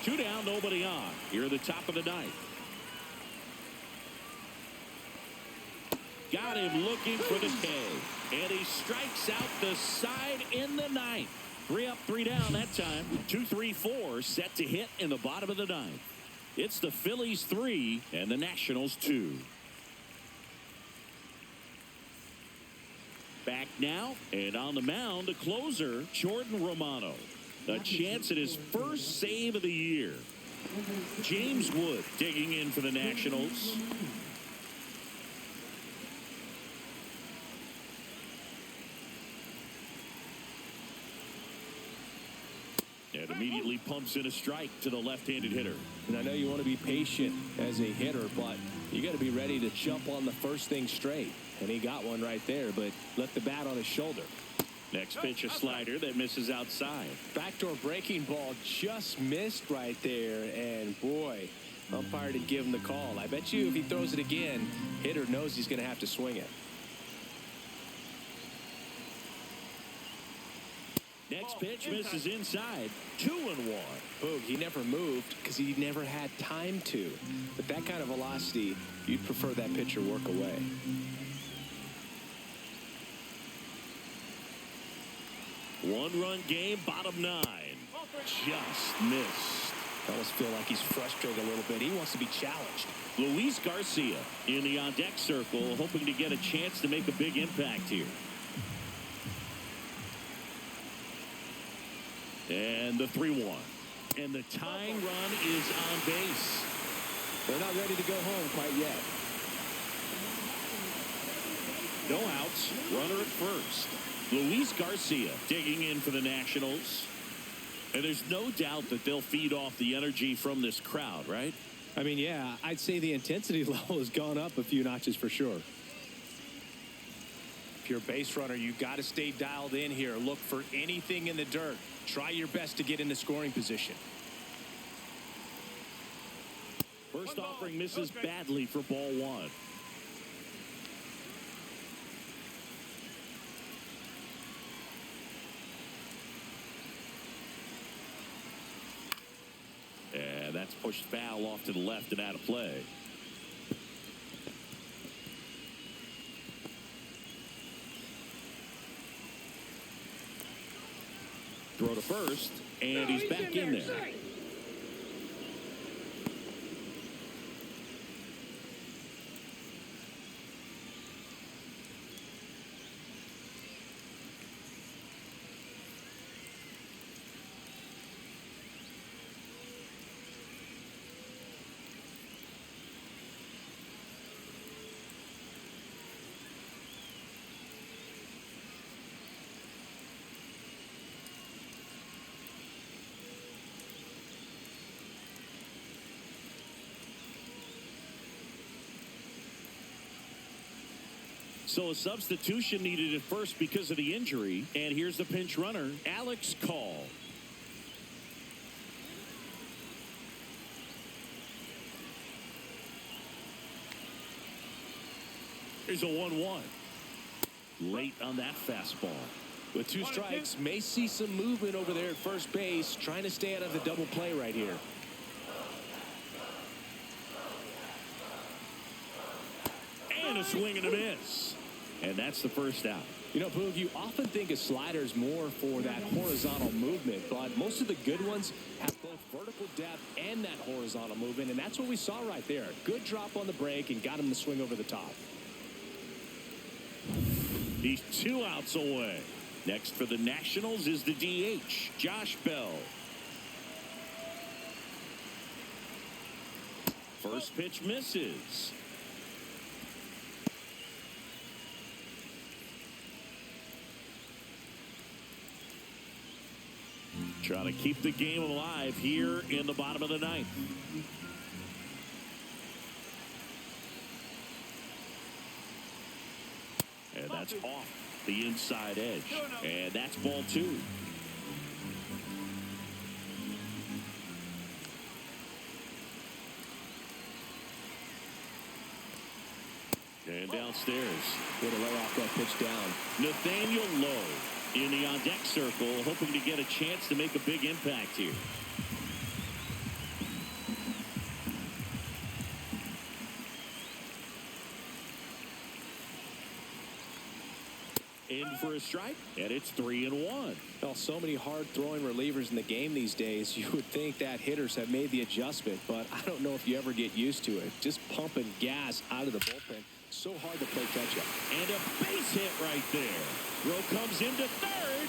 2 down, nobody on. Here at the top of the 9th. Got him looking for the K. And he strikes out the side in the 9th. 3 up, 3 down that time. 2, 3, 4 set to hit in the bottom of the 9th. It's the Phillies 3 and the Nationals 2. Back now, and on the mound, the closer, Jordan Romano. A chance at his first save of the year. James Wood digging in for the Nationals. And immediately pumps in a strike to the left-handed hitter. And I know you want to be patient as a hitter, but you got to be ready to jump on the first thing straight. And he got one right there, but left the bat on his shoulder. Next pitch, a slider that misses outside. Backdoor breaking ball just missed right there, and boy, umpire didn't give him the call. I bet you if he throws it again, hitter knows he's going to have to swing it. Next pitch misses inside. 2-1. Boog, he never moved because he never had time to. With that kind of velocity, you'd prefer that pitcher work away. One-run game, bottom 9. Just missed. I almost feel like he's frustrated a little bit. He wants to be challenged. Luis Garcia in the on-deck circle, hoping to get a chance to make a big impact here. And the 3-1. And the tying run is on base. They're not ready to go home quite yet. No outs. Runner at first. Luis Garcia digging in for the Nationals. And there's no doubt that they'll feed off the energy from this crowd, right? I mean, yeah, I'd say the intensity level has gone up a few notches for sure. If you're a base runner, you got to stay dialed in here. Look for anything in the dirt. Try your best to get in the scoring position. First offering misses badly for ball 1. And that's pushed foul off to the left and out of play. Throw to first, and he's back in there. So a substitution needed at first because of the injury. And here's the pinch runner, Alex Call. Here's a 1-1. Late on that fastball. With 2 strikes, may see some movement over there at first base, trying to stay out of the double play right here. And a swing and a miss. And that's the first out. You know, Boog, you often think a slider is more for that horizontal movement, but most of the good ones have both vertical depth and that horizontal movement, and that's what we saw right there. Good drop on the break and got him to swing over the top. He's 2 outs away. Next for the Nationals is the DH, Josh Bell. First pitch misses. Trying to keep the game alive here in the bottom of the 9th. And that's off the inside edge. And that's ball 2. And downstairs. Way to lay off that pitch down. Nathaniel Lowe in the on-deck circle, hoping to get a chance to make a big impact here. In for a strike, and it's 3-1. Well, so many hard-throwing relievers in the game these days, you would think that hitters have made the adjustment, but I don't know if you ever get used to it. Just pumping gas out of the bullpen. So hard to play catch-up. And a base hit right there. Throw comes into third.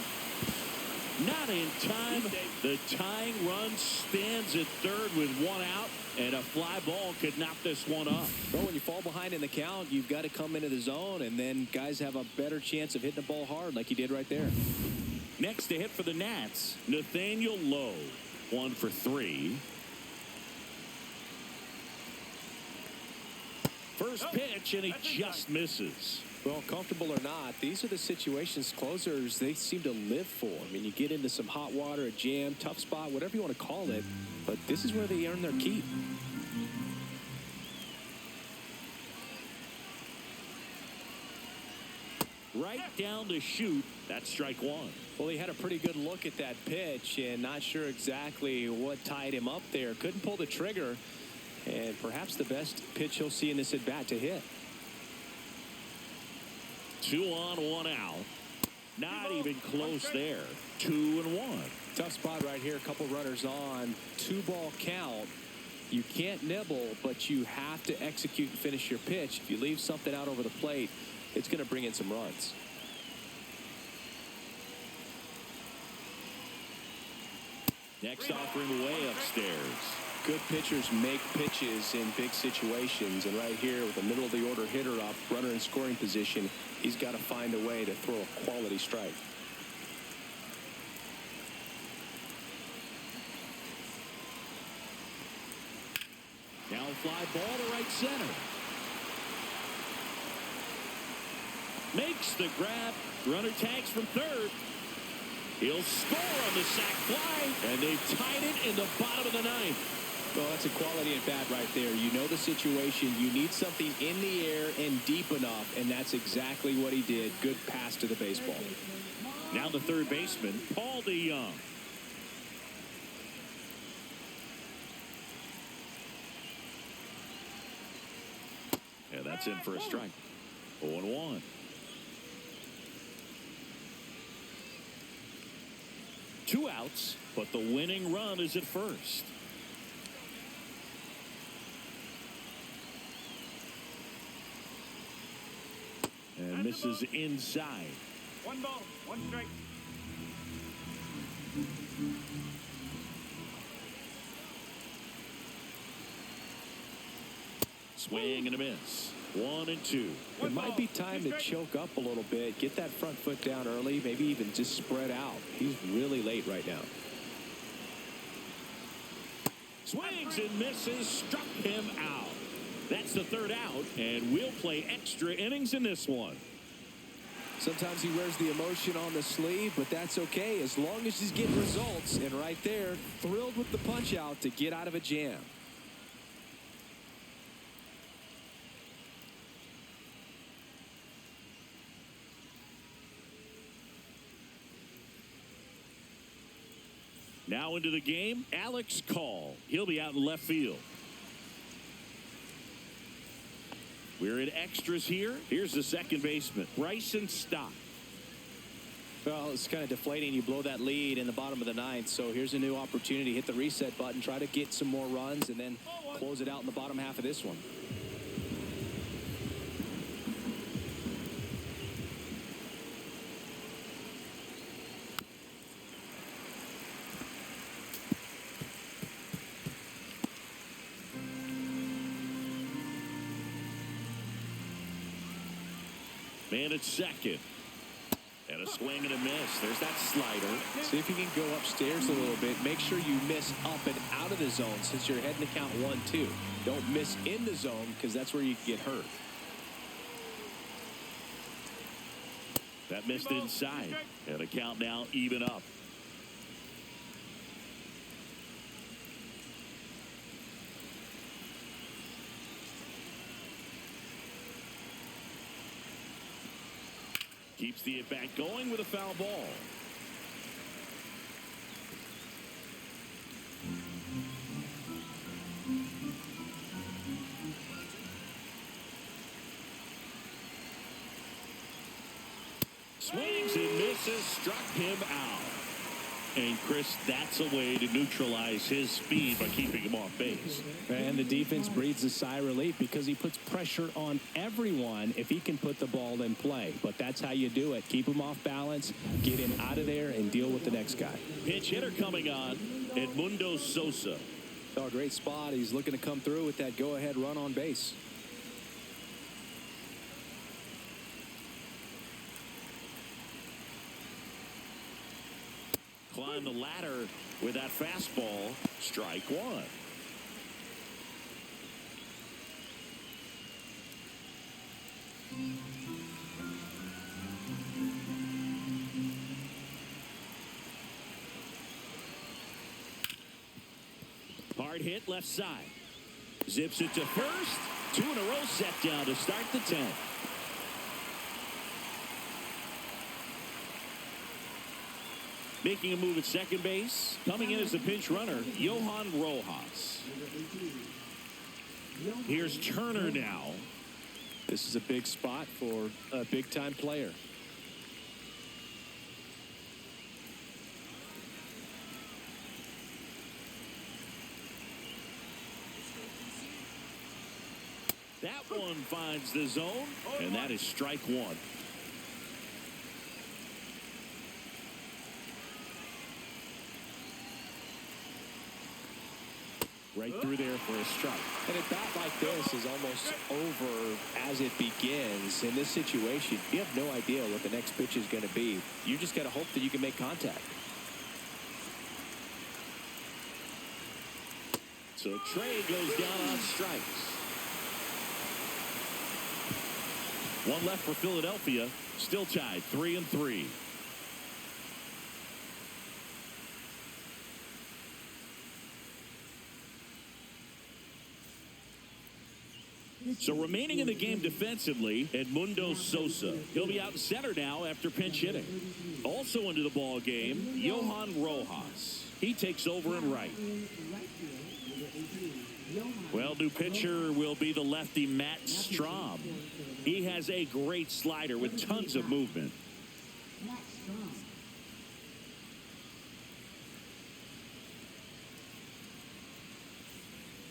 Not in time. The tying run stands at third with 1 out, and a fly ball could knock this one up. Well, when you fall behind in the count, you've got to come into the zone, and then guys have a better chance of hitting the ball hard like he did right there. Next to hit for the Nats, Nathaniel Lowe. 1 for 3. First pitch, and he just misses. Well, comfortable or not, these are the situations closers they seem to live for. I mean, you get into some hot water, a jam, tough spot, whatever you want to call it, but this is where they earn their keep. Right down to shoot. That's strike one. Well, he had a pretty good look at that pitch and not sure exactly what tied him up there. Couldn't pull the trigger, and perhaps the best pitch he'll see in this at bat to hit. 2 on, 1 out. Not even close there. 2-1. Tough spot right here. A couple runners on. 2-ball count. You can't nibble, but you have to execute and finish your pitch. If you leave something out over the plate, it's going to bring in some runs. Next offering way upstairs. Good pitchers make pitches in big situations, and right here with the middle of the order hitter up, runner in scoring position, he's got to find a way to throw a quality strike. Now a fly ball to right center. Makes the grab. Runner tags from third. He'll score on the sac fly, and they've tied it in the bottom of the ninth. Well, that's a quality at bat right there. You know the situation. You need something in the air and deep enough, and that's exactly what he did. Good pass to the baseball. Now the third baseman, Paul DeYoung. Yeah, that's in for a strike. 0-1. 2 outs, but the winning run is at first. And misses inside. 1 ball, 1 strike. Swing and a miss. 1-2. It might be time to choke up a little bit, get that front foot down early, maybe even just spread out. He's really late right now. Swings and misses, struck him out. That's the third out, and we'll play extra innings in this one. Sometimes he wears the emotion on the sleeve, but that's okay as long as he's getting results. And right there, thrilled with the punch out to get out of a jam. Now into the game, Alex Call. He'll be out in left field. We're in extras here. Here's the second baseman, Bryson Stott. Well, it's kind of deflating. You blow that lead in the bottom of the ninth. So here's a new opportunity. Hit the reset button, try to get some more runs, and then close it out in the bottom half of this one. Man at second. And a swing and a miss. There's that slider. See if you can go upstairs a little bit. Make sure you miss up and out of the zone since you're heading to count 1-2. Don't miss in the zone because that's where you get hurt. That missed inside. And a count now even up. Keeps the at-bat going with a foul ball. Swings and misses, struck him out. And Chris, that's a way to neutralize his speed by keeping him off base. And the defense breathes a sigh of relief because he puts pressure on everyone if he can put the ball in play. But that's how you do it. Keep him off balance, get him out of there, and deal with the next guy. Pitch hitter coming on, Edmundo Sosa. Oh, great spot. He's looking to come through with that go-ahead run on base. Climb the ladder with that fastball. Strike one. Hard hit left side. Zips it to first. 2 in a row set down to start the 10th. Making a move at second base. Coming in as a pinch runner, Johan Rojas. Here's Turner now. This is a big spot for a big-time player. That one finds the zone, and that is strike one. Right through there for a strike. And a bat like this is almost over as it begins. In this situation, you have no idea what the next pitch is going to be. You just got to hope that you can make contact. So Trey goes down on strikes. One left for Philadelphia. Still tied 3-3. So remaining in the game defensively, Edmundo Sosa. He'll be out in center now after pinch hitting. Also into the ball game, Johan Rojas. He takes over in right. Well, new pitcher will be the lefty Matt Strahm. He has a great slider with tons of movement.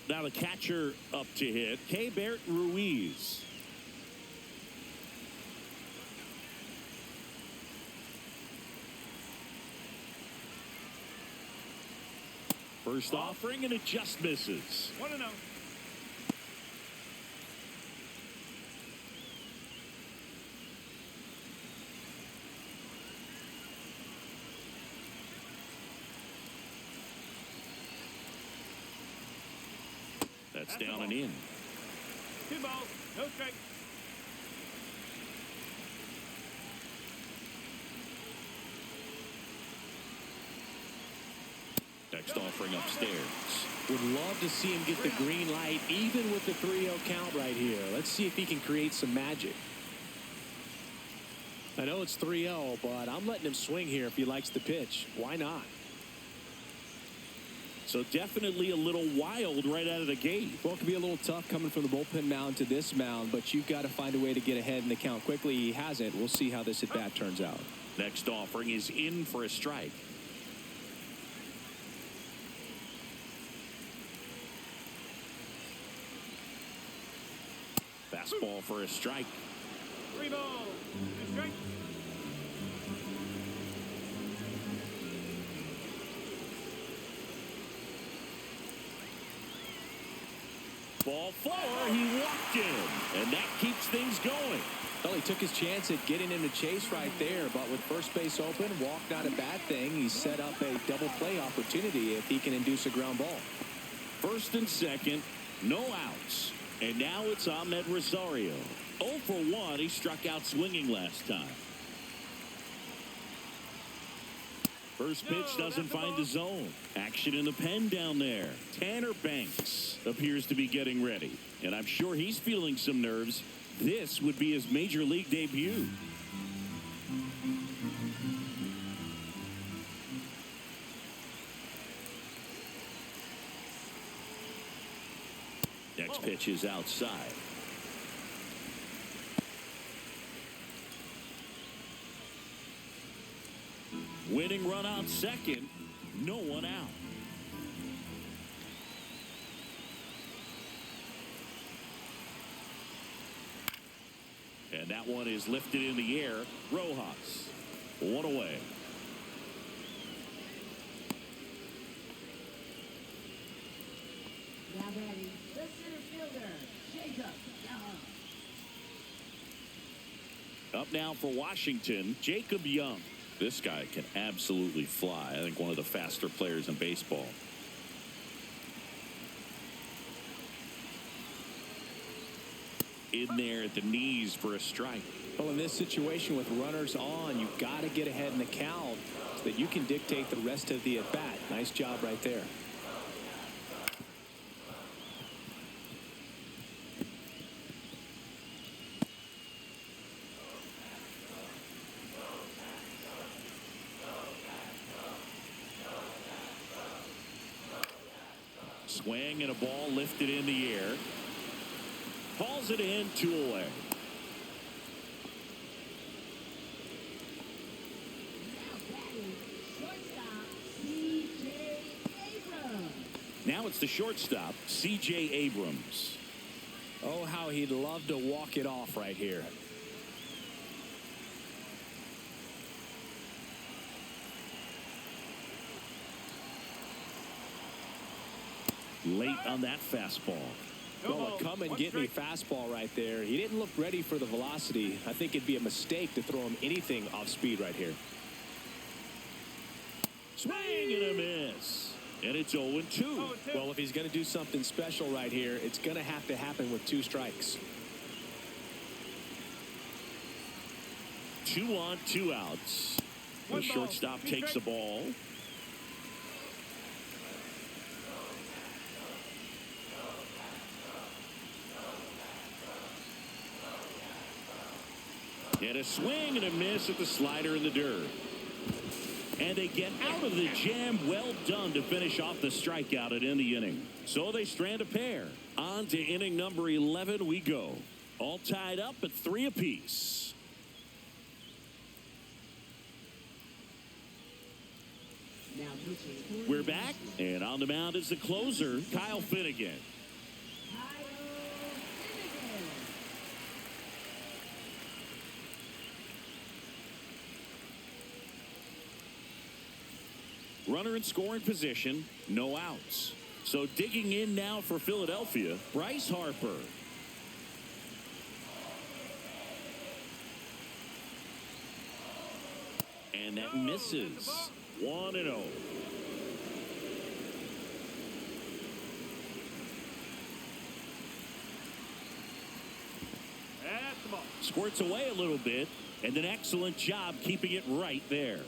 Now the catcher up to hit, Keibert Ruiz. First offering, and it just misses. 1-0. That's down and in. 2 balls, no strike. Next offering upstairs. Would love to see him get the green light, even with the 3-0 count right here. Let's see if he can create some magic. I know it's 3-0, but I'm letting him swing here if he likes the pitch. Why not? So definitely a little wild right out of the gate. Well, it can be a little tough coming from the bullpen mound to this mound, but you've got to find a way to get ahead in the count quickly. He hasn't. We'll see how this at-bat turns out. Next offering is in for a strike. Fastball for a strike. 3 balls, no strike. Ball 4, he walked in, and that keeps things going. Well, he took his chance at getting into chase right there, but with first base open, walk not a bad thing. He set up a double play opportunity if he can induce a ground ball. First and second, no outs. And now it's Ahmed Rosario. 0 for 1, he struck out swinging last time. First pitch doesn't find the zone. Action in the pen down there. Tanner Banks appears to be getting ready. And I'm sure he's feeling some nerves. This would be his major league debut. Next pitch is outside. Winning run on second. No one out. And that one is lifted in the air. Rojas. One away. Now batting, the center fielder, Jacob Young. Up now for Washington, Jacob Young. This guy can absolutely fly. I think one of the faster players in baseball. In there at the knees for a strike. Well, in this situation with runners on, you've got to get ahead in the count so that you can dictate the rest of the at-bat. Nice job right there. swing and a ball lifted in the air. Calls it in, 2 away. Now it's the shortstop, C.J. Abrams. Oh, how he'd love to walk it off right here. Late on that fastball. Well, a come and get me fastball right there. He didn't look ready for the velocity. I think it'd be a mistake to throw him anything off speed right here. Swing and a miss. And it's 0-2. Well, if he's going to do something special right here, it's going to have to happen with 2 strikes. 2 on, 2 outs. The shortstop takes the ball. And a swing and a miss at the slider in the dirt. And they get out of the jam. Well done to finish off the strikeout and end the inning. So they strand a pair. On to inning number 11 we go. All tied up at 3 apiece. We're back, and on the mound is the closer, Kyle Finnegan. Runner in scoring position, no outs. So digging in now for Philadelphia, Bryce Harper. And that misses. 1-0. Squirts away a little bit, and an excellent job keeping it right there.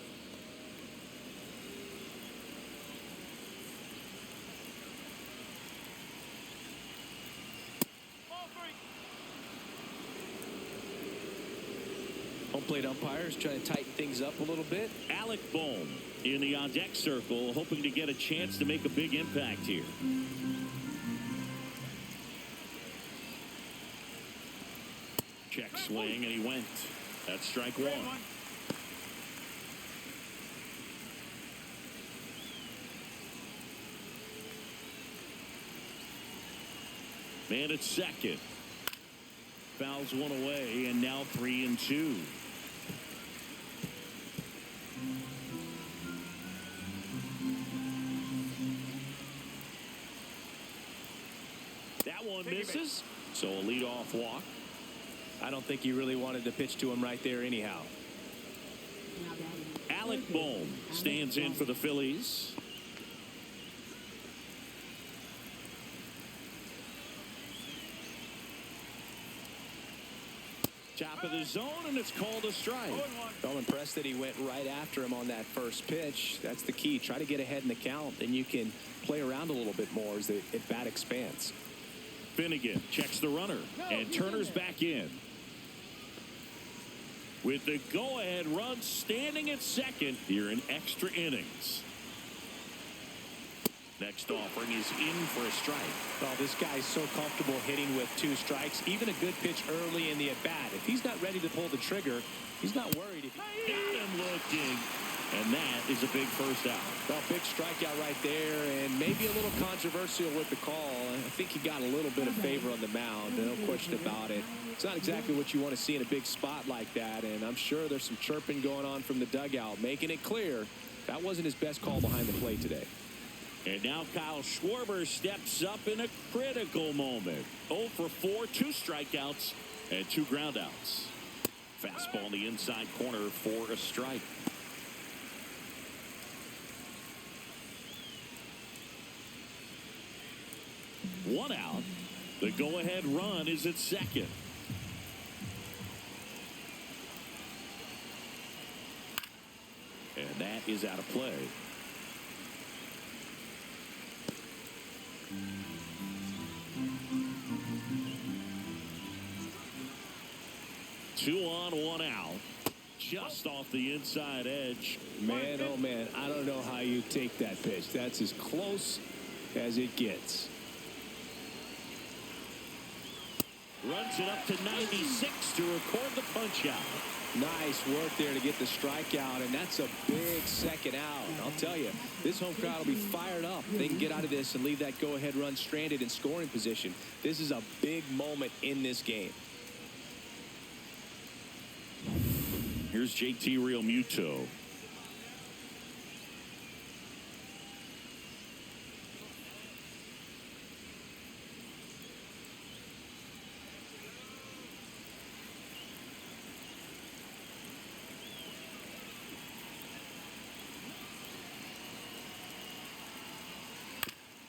Home plate umpires trying to tighten things up a little bit. Alec Bohm in the on-deck circle, hoping to get a chance to make a big impact here. Check swing, and he went. That's strike 1. Man at second. Fouls one away, and now 3-2. That one misses, so a leadoff walk. I don't think he really wanted to pitch to him right there anyhow. Alec Bohm stands in for the Phillies. Top of the zone, and it's called a strike. Well, impressed that he went right after him on that first pitch. That's the key. Try to get ahead in the count, then you can play around a little bit more as the at-bat expands. Finnegan checks the runner, and Turner's back in. With the go-ahead run standing at second here in extra innings. Next offering is in for a strike. Well, this guy's so comfortable hitting with 2 strikes. Even a good pitch early in the at-bat. If he's not ready to pull the trigger, he's not worried. If he... Got him looking. And that is a big first out. Well, big strikeout right there, and maybe a little controversial with the call. I think he got a little bit of favor on the mound, no question about it. It's not exactly what you want to see in a big spot like that, and I'm sure there's some chirping going on from the dugout, making it clear that wasn't his best call behind the plate today. And now Kyle Schwarber steps up in a critical moment. 0 for 4, 2 strikeouts, and 2 groundouts. Fastball in the inside corner for a strike. One out. The go-ahead run is at second. And that is out of play. Two on, 1 out. Just off the inside edge. Man, oh man, I don't know how you take that pitch. That's as close as it gets. Runs it up to 96 to record the punch out. Nice work there to get the strikeout, and that's a big second out. I'll tell you, this home crowd will be fired up. They can get out of this and leave that go-ahead run stranded in scoring position. This is a big moment in this game. Here's JT Realmuto.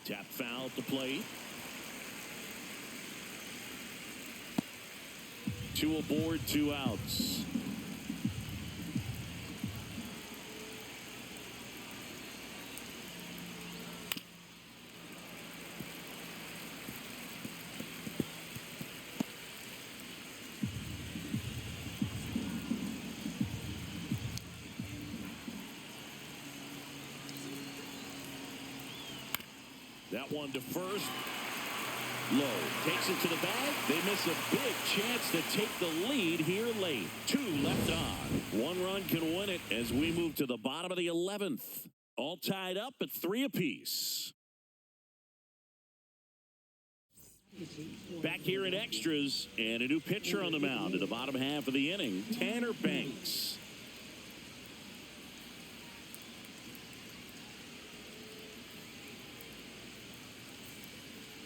Tap foul at the plate. 2 aboard, 2 outs. That one to first. Low takes it to the bag. They miss a big chance to take the lead here late. 2 left on. 1 run can win it as we move to the bottom of the 11th. All tied up at 3 apiece. Back here in extras, and a new pitcher on the mound in the bottom half of the inning, Tanner Banks.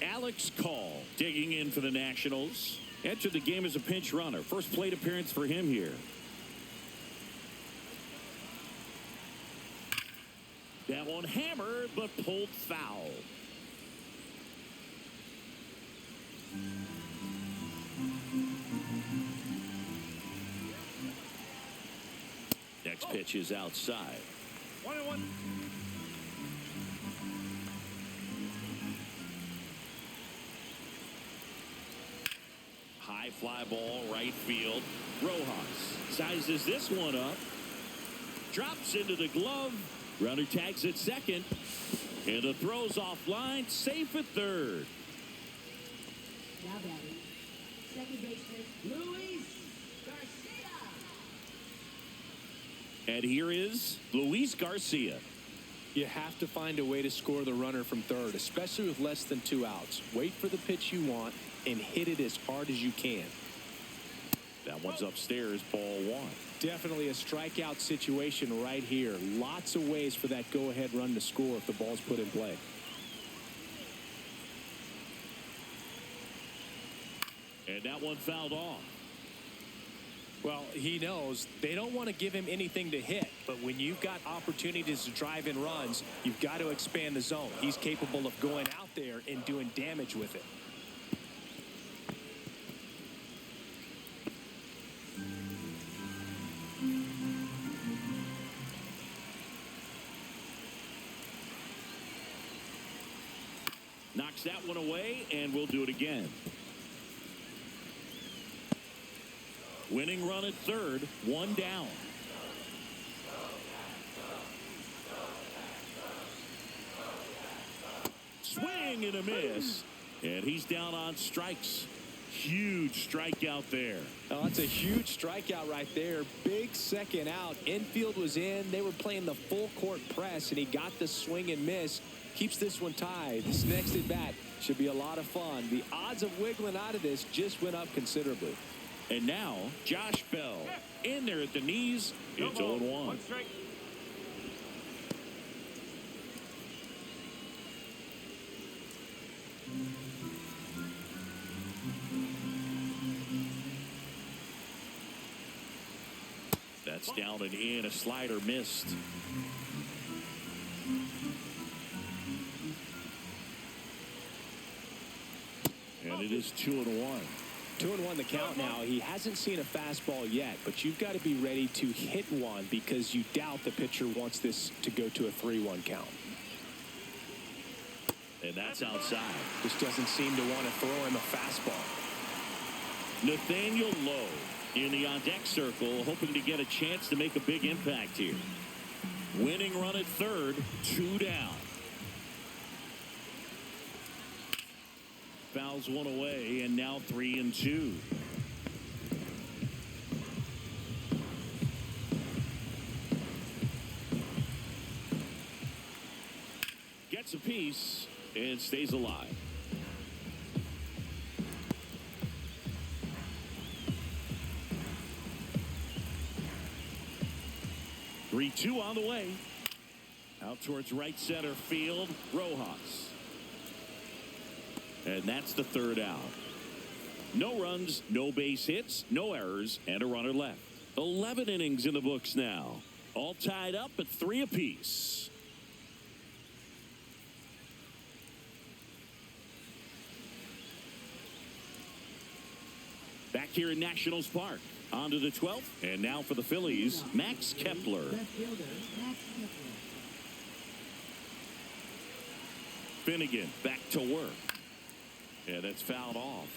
Alex Call digging in for the Nationals. Entered the game as a pinch runner. First plate appearance for him here. That one hammered, but pulled foul. Next pitch is outside. 1-1. High fly ball, right field. Rojas sizes this one up. Drops into the glove. Runner tags at second. And the throw's offline. Safe at third. Now batting, second baseman, Luis Garcia. And here is Luis Garcia. You have to find a way to score the runner from third, especially with less than 2 outs. Wait for the pitch you want and hit it as hard as you can. That one's upstairs, ball 1. Definitely a strikeout situation right here. Lots of ways for that go-ahead run to score if the ball's put in play. And that one fouled off. Well, he knows they don't want to give him anything to hit, but when you've got opportunities to drive in runs, you've got to expand the zone. He's capable of going out there and doing damage with it. Knocks that one away, and we'll do it again. Winning run at third, 1 down. Swing and a miss. And he's down on strikes. Huge strikeout there. Oh, that's a huge strikeout right there. Big second out. Infield was in. They were playing the full court press, and he got the swing and miss. Keeps this one tied. This next at bat should be a lot of fun. The odds of wiggling out of this just went up considerably. And now, Josh Bell in there at the knees. It's 0-1. 1 strike. That's down and in. A slider missed. And it is 2-1. 2-1 the count now. He hasn't seen a fastball yet, but you've got to be ready to hit one because you doubt the pitcher wants this to go to a 3-1 count. And that's outside. Just doesn't seem to want to throw him a fastball. Nathaniel Lowe in the on-deck circle, hoping to get a chance to make a big impact here. Winning run at third, 2 down. Fouls one away, and now 3-2. Gets a piece and stays alive. Three-two on the way. Out towards right center field, Rojas. And that's the third out. No runs, no base hits, no errors, and a runner left. 11 innings in the books now. All tied up at 3 apiece. Back here in Nationals Park. On to the 12th. And now for the Phillies, Max Kepler. Left fielder, Max Kepler. Finnegan back to work. Yeah, that's fouled off.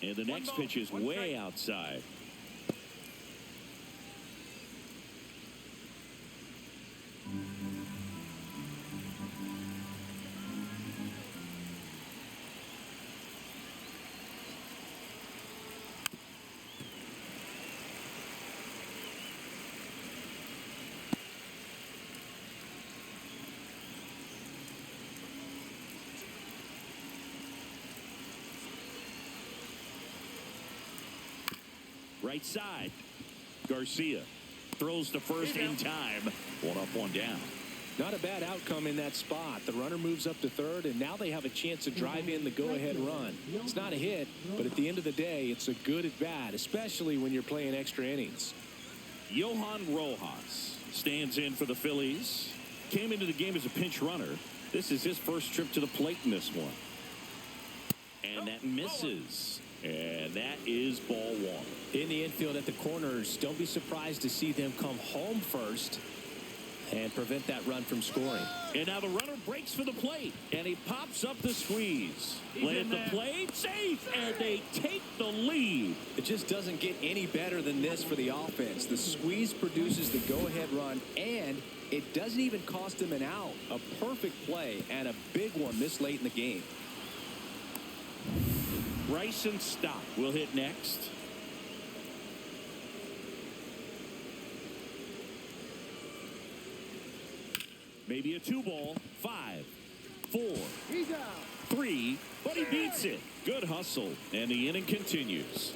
And the next pitch is way outside. Right side. Garcia throws to first in time. 1 up, 1 down. Not a bad outcome in that spot. The runner moves up to third, and now they have a chance to drive in the go-ahead run. It's not a hit, but at the end of the day, it's a good at-bat, especially when you're playing extra innings. Johan Rojas stands in for the Phillies. Came into the game as a pinch runner. This is his first trip to the plate in this one. And that misses. And that is ball 1. In the infield at the corners, don't be surprised to see them come home first and prevent that run from scoring. And now the runner breaks for the plate, and he pops up the squeeze. Play at the plate, safe, and they take the lead. It just doesn't get any better than this for the offense. The squeeze produces the go-ahead run, and it doesn't even cost them an out. A perfect play and a big one this late in the game. Bryson Stott will hit next. Maybe a 2-ball. 5, 4, He's out. 3, but he beats it. Good hustle, and the inning continues.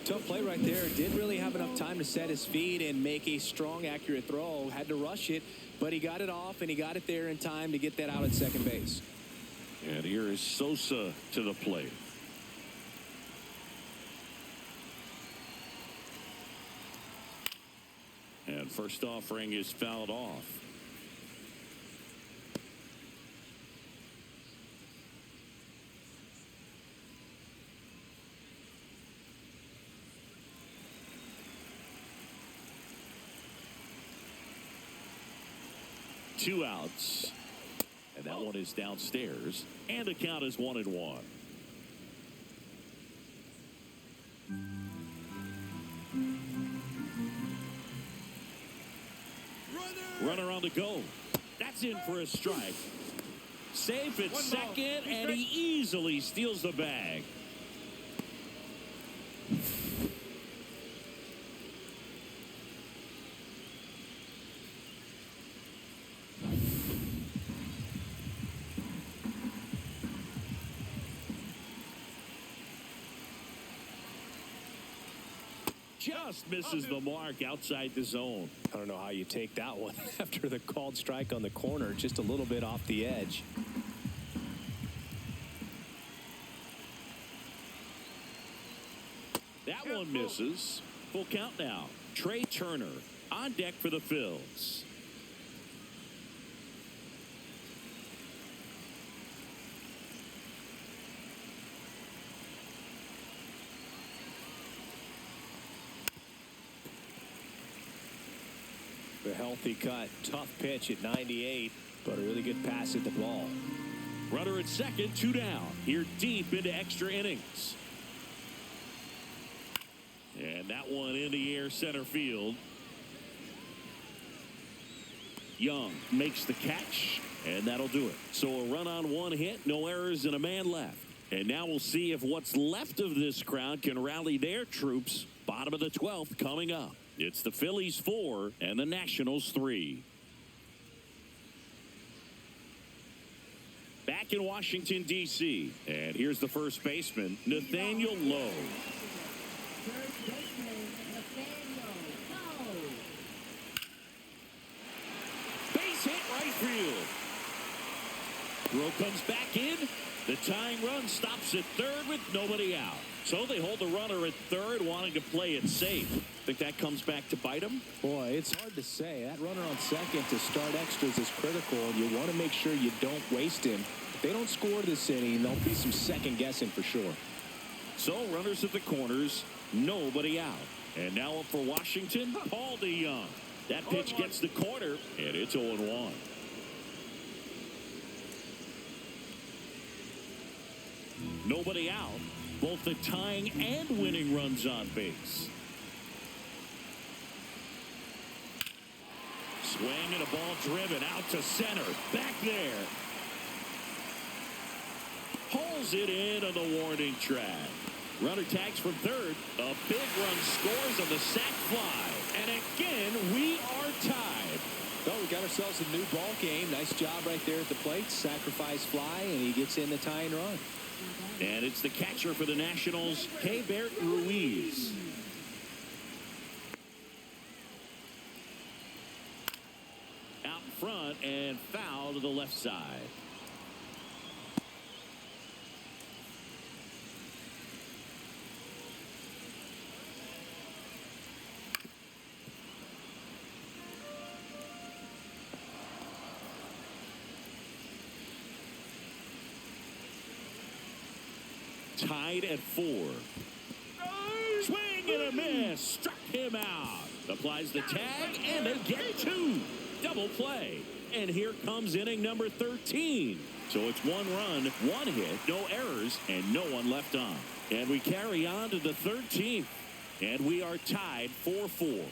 Tough play right there. Didn't really have enough time to set his feet and make a strong, accurate throw. Had to rush it, but he got it off, and he got it there in time to get that out at second base. And here is Sosa to the plate. And first offering is fouled off. Two outs. And that one is downstairs. And the count is 1-1. Runner on the go. That's in for a strike. Safe at second, and he easily steals the bag. Just misses the mark outside the zone. I don't know how you take that one after the called strike on the corner, just a little bit off the edge. That one misses. Full count now. Trey Turner on deck for the Phils. A healthy cut, tough pitch at 98, but a really good pass at the ball. Runner at second, 2 down. Here deep into extra innings. And And that one in the air center field. Young makes the catch, and that'll do it. So a run on one hit, no errors, and a man left. And now we'll see if what's left of this crowd can rally their troops. Bottom of the 12th coming up. It's the Phillies 4 and the Nationals 3. Back in Washington, D.C. And here's the first baseman, Nathaniel Lowe. First baseman, Nathaniel Lowe. Base hit right field. Throw comes back in. The tying run stops at third with nobody out. So they hold the runner at third, wanting to play it safe. Think that comes back to bite them? Boy, it's hard to say. That runner on second to start extras is critical, and you want to make sure you don't waste him. If they don't score this inning, there'll be some second guessing for sure. So runners at the corners, nobody out. And now up for Washington, Paul DeYoung. That pitch gets the corner, and it's 0-1. Nobody out. Both the tying and winning runs on base. Swing and a ball driven out to center. Back there. Pulls it in on the warning track. Runner tags from third. A big run scores on the sac fly. And again, we are tied. Well, we got ourselves a new ball game. Nice job right there at the plate. Sacrifice fly, and he gets in the tying run. And it's the catcher for the Nationals, Herbert Ruiz. Out in front and foul to the left side. Tied at 4. Swing and a miss. Struck him out. Applies the tag, and they get 2. Double play. And here comes inning number 13. So it's 1 run, 1 hit, no errors, and no one left on. And we carry on to the 13th. And we are tied 4-4.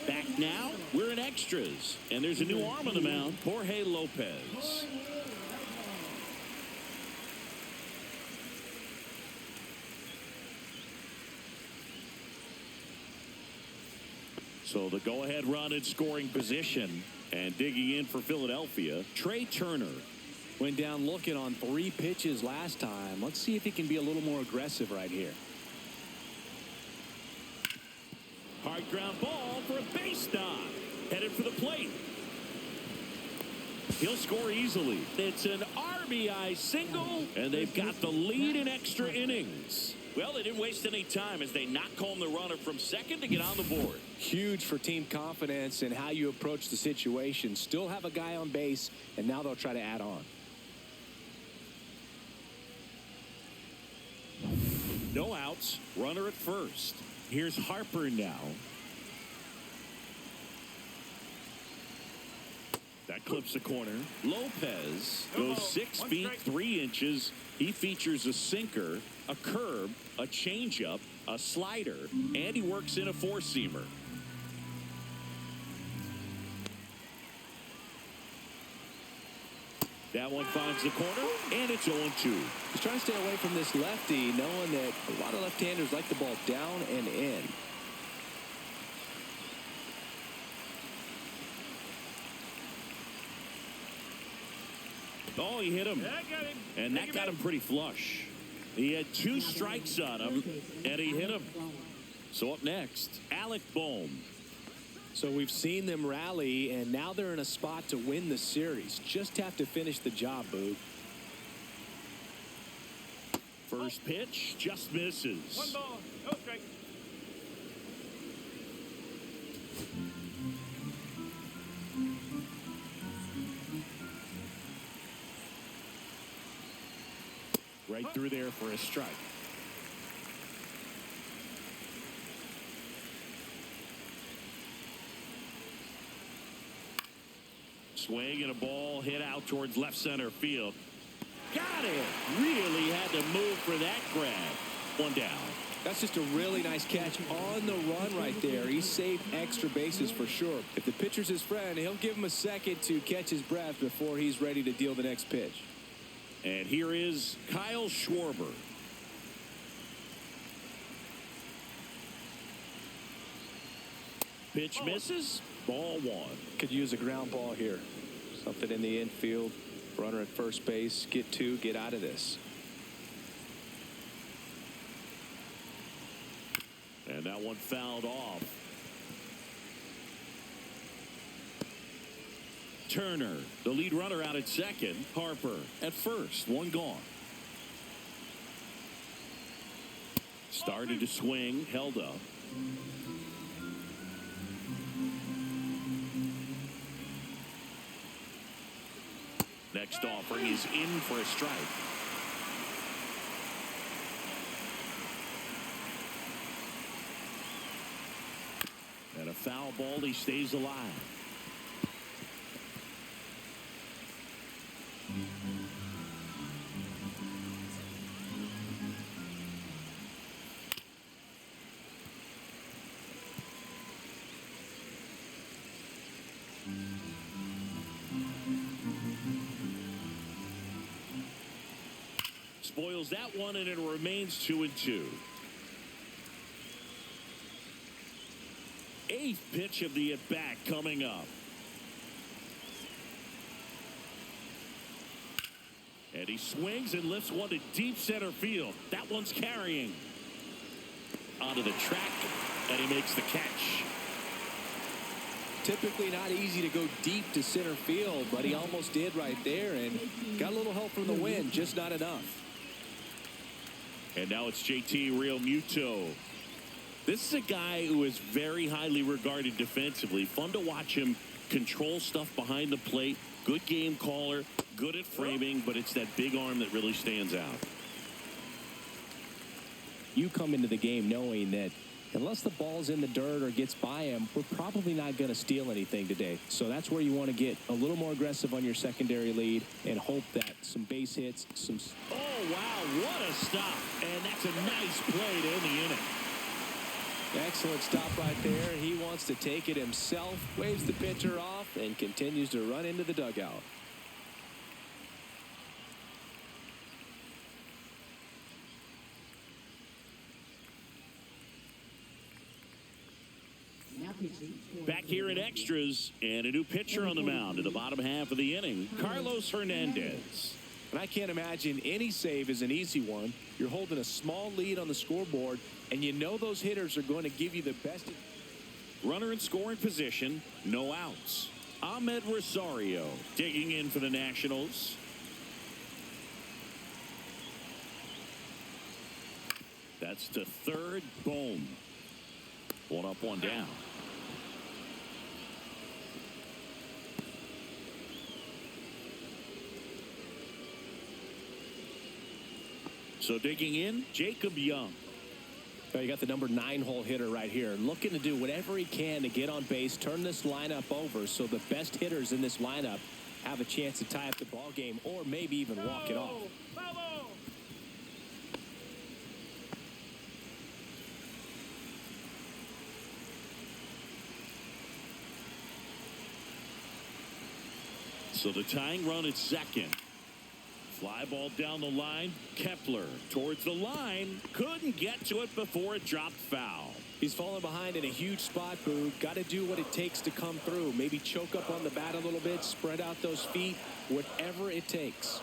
Back now, we're in extras. And there's a new arm on the mound, Jorge Lopez. So the go-ahead run in scoring position, and digging in for Philadelphia, Trey Turner. Went down looking on 3 pitches last time. Let's see if he can be a little more aggressive right here. Hard ground ball for a base knock. Headed for the plate. He'll score easily. It's an RBI single, and they've got the lead in extra innings. Well, they didn't waste any time as they knock home the runner from second to get on the board. Huge for team confidence and how you approach the situation. Still have a guy on base, and now they'll try to add on. No outs, runner at first. Here's Harper now. That clips the corner. Lopez goes 6 feet 3 inches. He features a sinker, a curve, a changeup, a slider, and he works in a 4-seamer. That one finds the corner, and it's 0-2. He's trying to stay away from this lefty, knowing that a lot of left-handers like the ball down and in. Oh, he hit him. That got him. And that got him pretty flush. He had 2 strikes on him, and he hit him. So up next, Alec Bohm. So we've seen them rally, and now they're in a spot to win the series. Just have to finish the job, Boog. First pitch just misses. 1 ball, no strike. Right through there for a strike. Swing and a ball hit out towards left center field. Got it. Really had to move for that grab. 1 down. That's just a really nice catch on the run right there. He saved extra bases for sure. If the pitcher's his friend, he'll give him a second to catch his breath before he's ready to deal the next pitch. And here is Kyle Schwarber. Pitch misses. Ball one. Could use a ground ball here. Something in the infield. Runner at first base. Get two. Get out of this. And that one fouled off. Turner, the lead runner, out at second. Harper at first. One gone. Started to swing. Held up. Next offering is in for a strike. And a foul ball. He stays alive. Spoils that one, and it remains 2-2. Eighth pitch of the at-bat coming up. And he swings and lifts one to deep center field. That one's carrying. Onto the track, and he makes the catch. Typically not easy to go deep to center field, but he almost did right there and got a little help from the wind, just not enough. And now it's JT Realmuto. This is a guy who is very highly regarded defensively. Fun to watch him control stuff behind the plate. Good game caller, good at framing, but it's that big arm that really stands out. You come into the game knowing that unless the ball's in the dirt or gets by him, we're probably not going to steal anything today. So that's where you want to get a little more aggressive on your secondary lead and hope that some base hits, some... Oh, wow, what a stop. And that's a nice play to end the inning. Excellent stop right there. He wants to take it himself, waves the pitcher off, and continues to run into the dugout. Back here in extras, and a new pitcher on the mound in the bottom half of the inning, Carlos Hernandez. And I can't imagine any save is an easy one. You're holding a small lead on the scoreboard, and you know those hitters are going to give you the best. Runner in scoring position, no outs. Ahmed Rosario digging in for the Nationals. That's to third. Boom. One up, one down. So digging in, Jacob Young. You got the number 9 hole hitter right here, looking to do whatever he can to get on base, turn this lineup over so the best hitters in this lineup have a chance to tie up the ball game or maybe even walk it off. So the tying run at second. Fly ball down the line. Kepler towards the line. Couldn't get to it before it dropped foul. He's falling behind in a huge spot, Boog. Got to do what it takes to come through. Maybe choke up on the bat a little bit, spread out those feet, whatever it takes.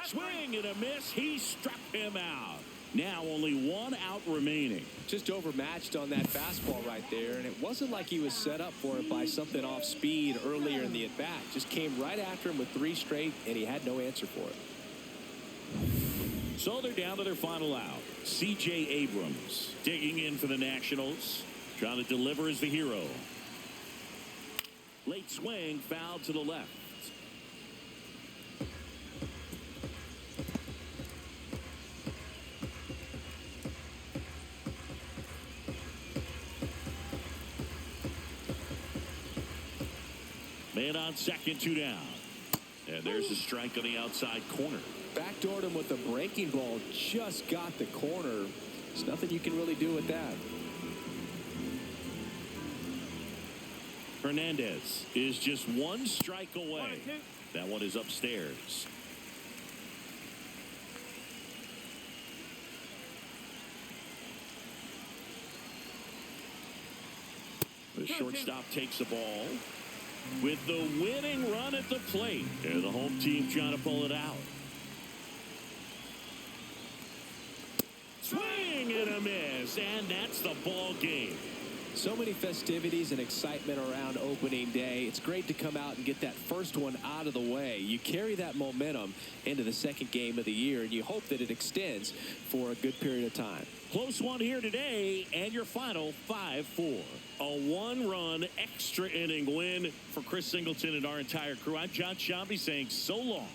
Swing and a miss. He struck him out. Now only one out remaining. Just overmatched on that fastball right there, and it wasn't like he was set up for it by something off speed earlier in the at-bat. Just came right after him with 3 straight, and he had no answer for it. So they're down to their final out. C.J. Abrams digging in for the Nationals. Trying to deliver as the hero. Late swing, foul to the left. Man on second, 2 down. And there's a strike on the outside corner. Backdoored him with a breaking ball, just got the corner. There's nothing you can really do with that. Hernandez is just one strike away. That one is upstairs. The shortstop takes the ball with the winning run at the plate. And the home team trying to pull it out. Swing and a miss, and that's the ball game. So many festivities and excitement around opening day. It's great to come out and get that first one out of the way. You carry that momentum into the second game of the year, and you hope that it extends for a good period of time. Close one here today, and your final 5-4. A one-run extra inning win for Chris Singleton and our entire crew. I'm John Shambi saying so long.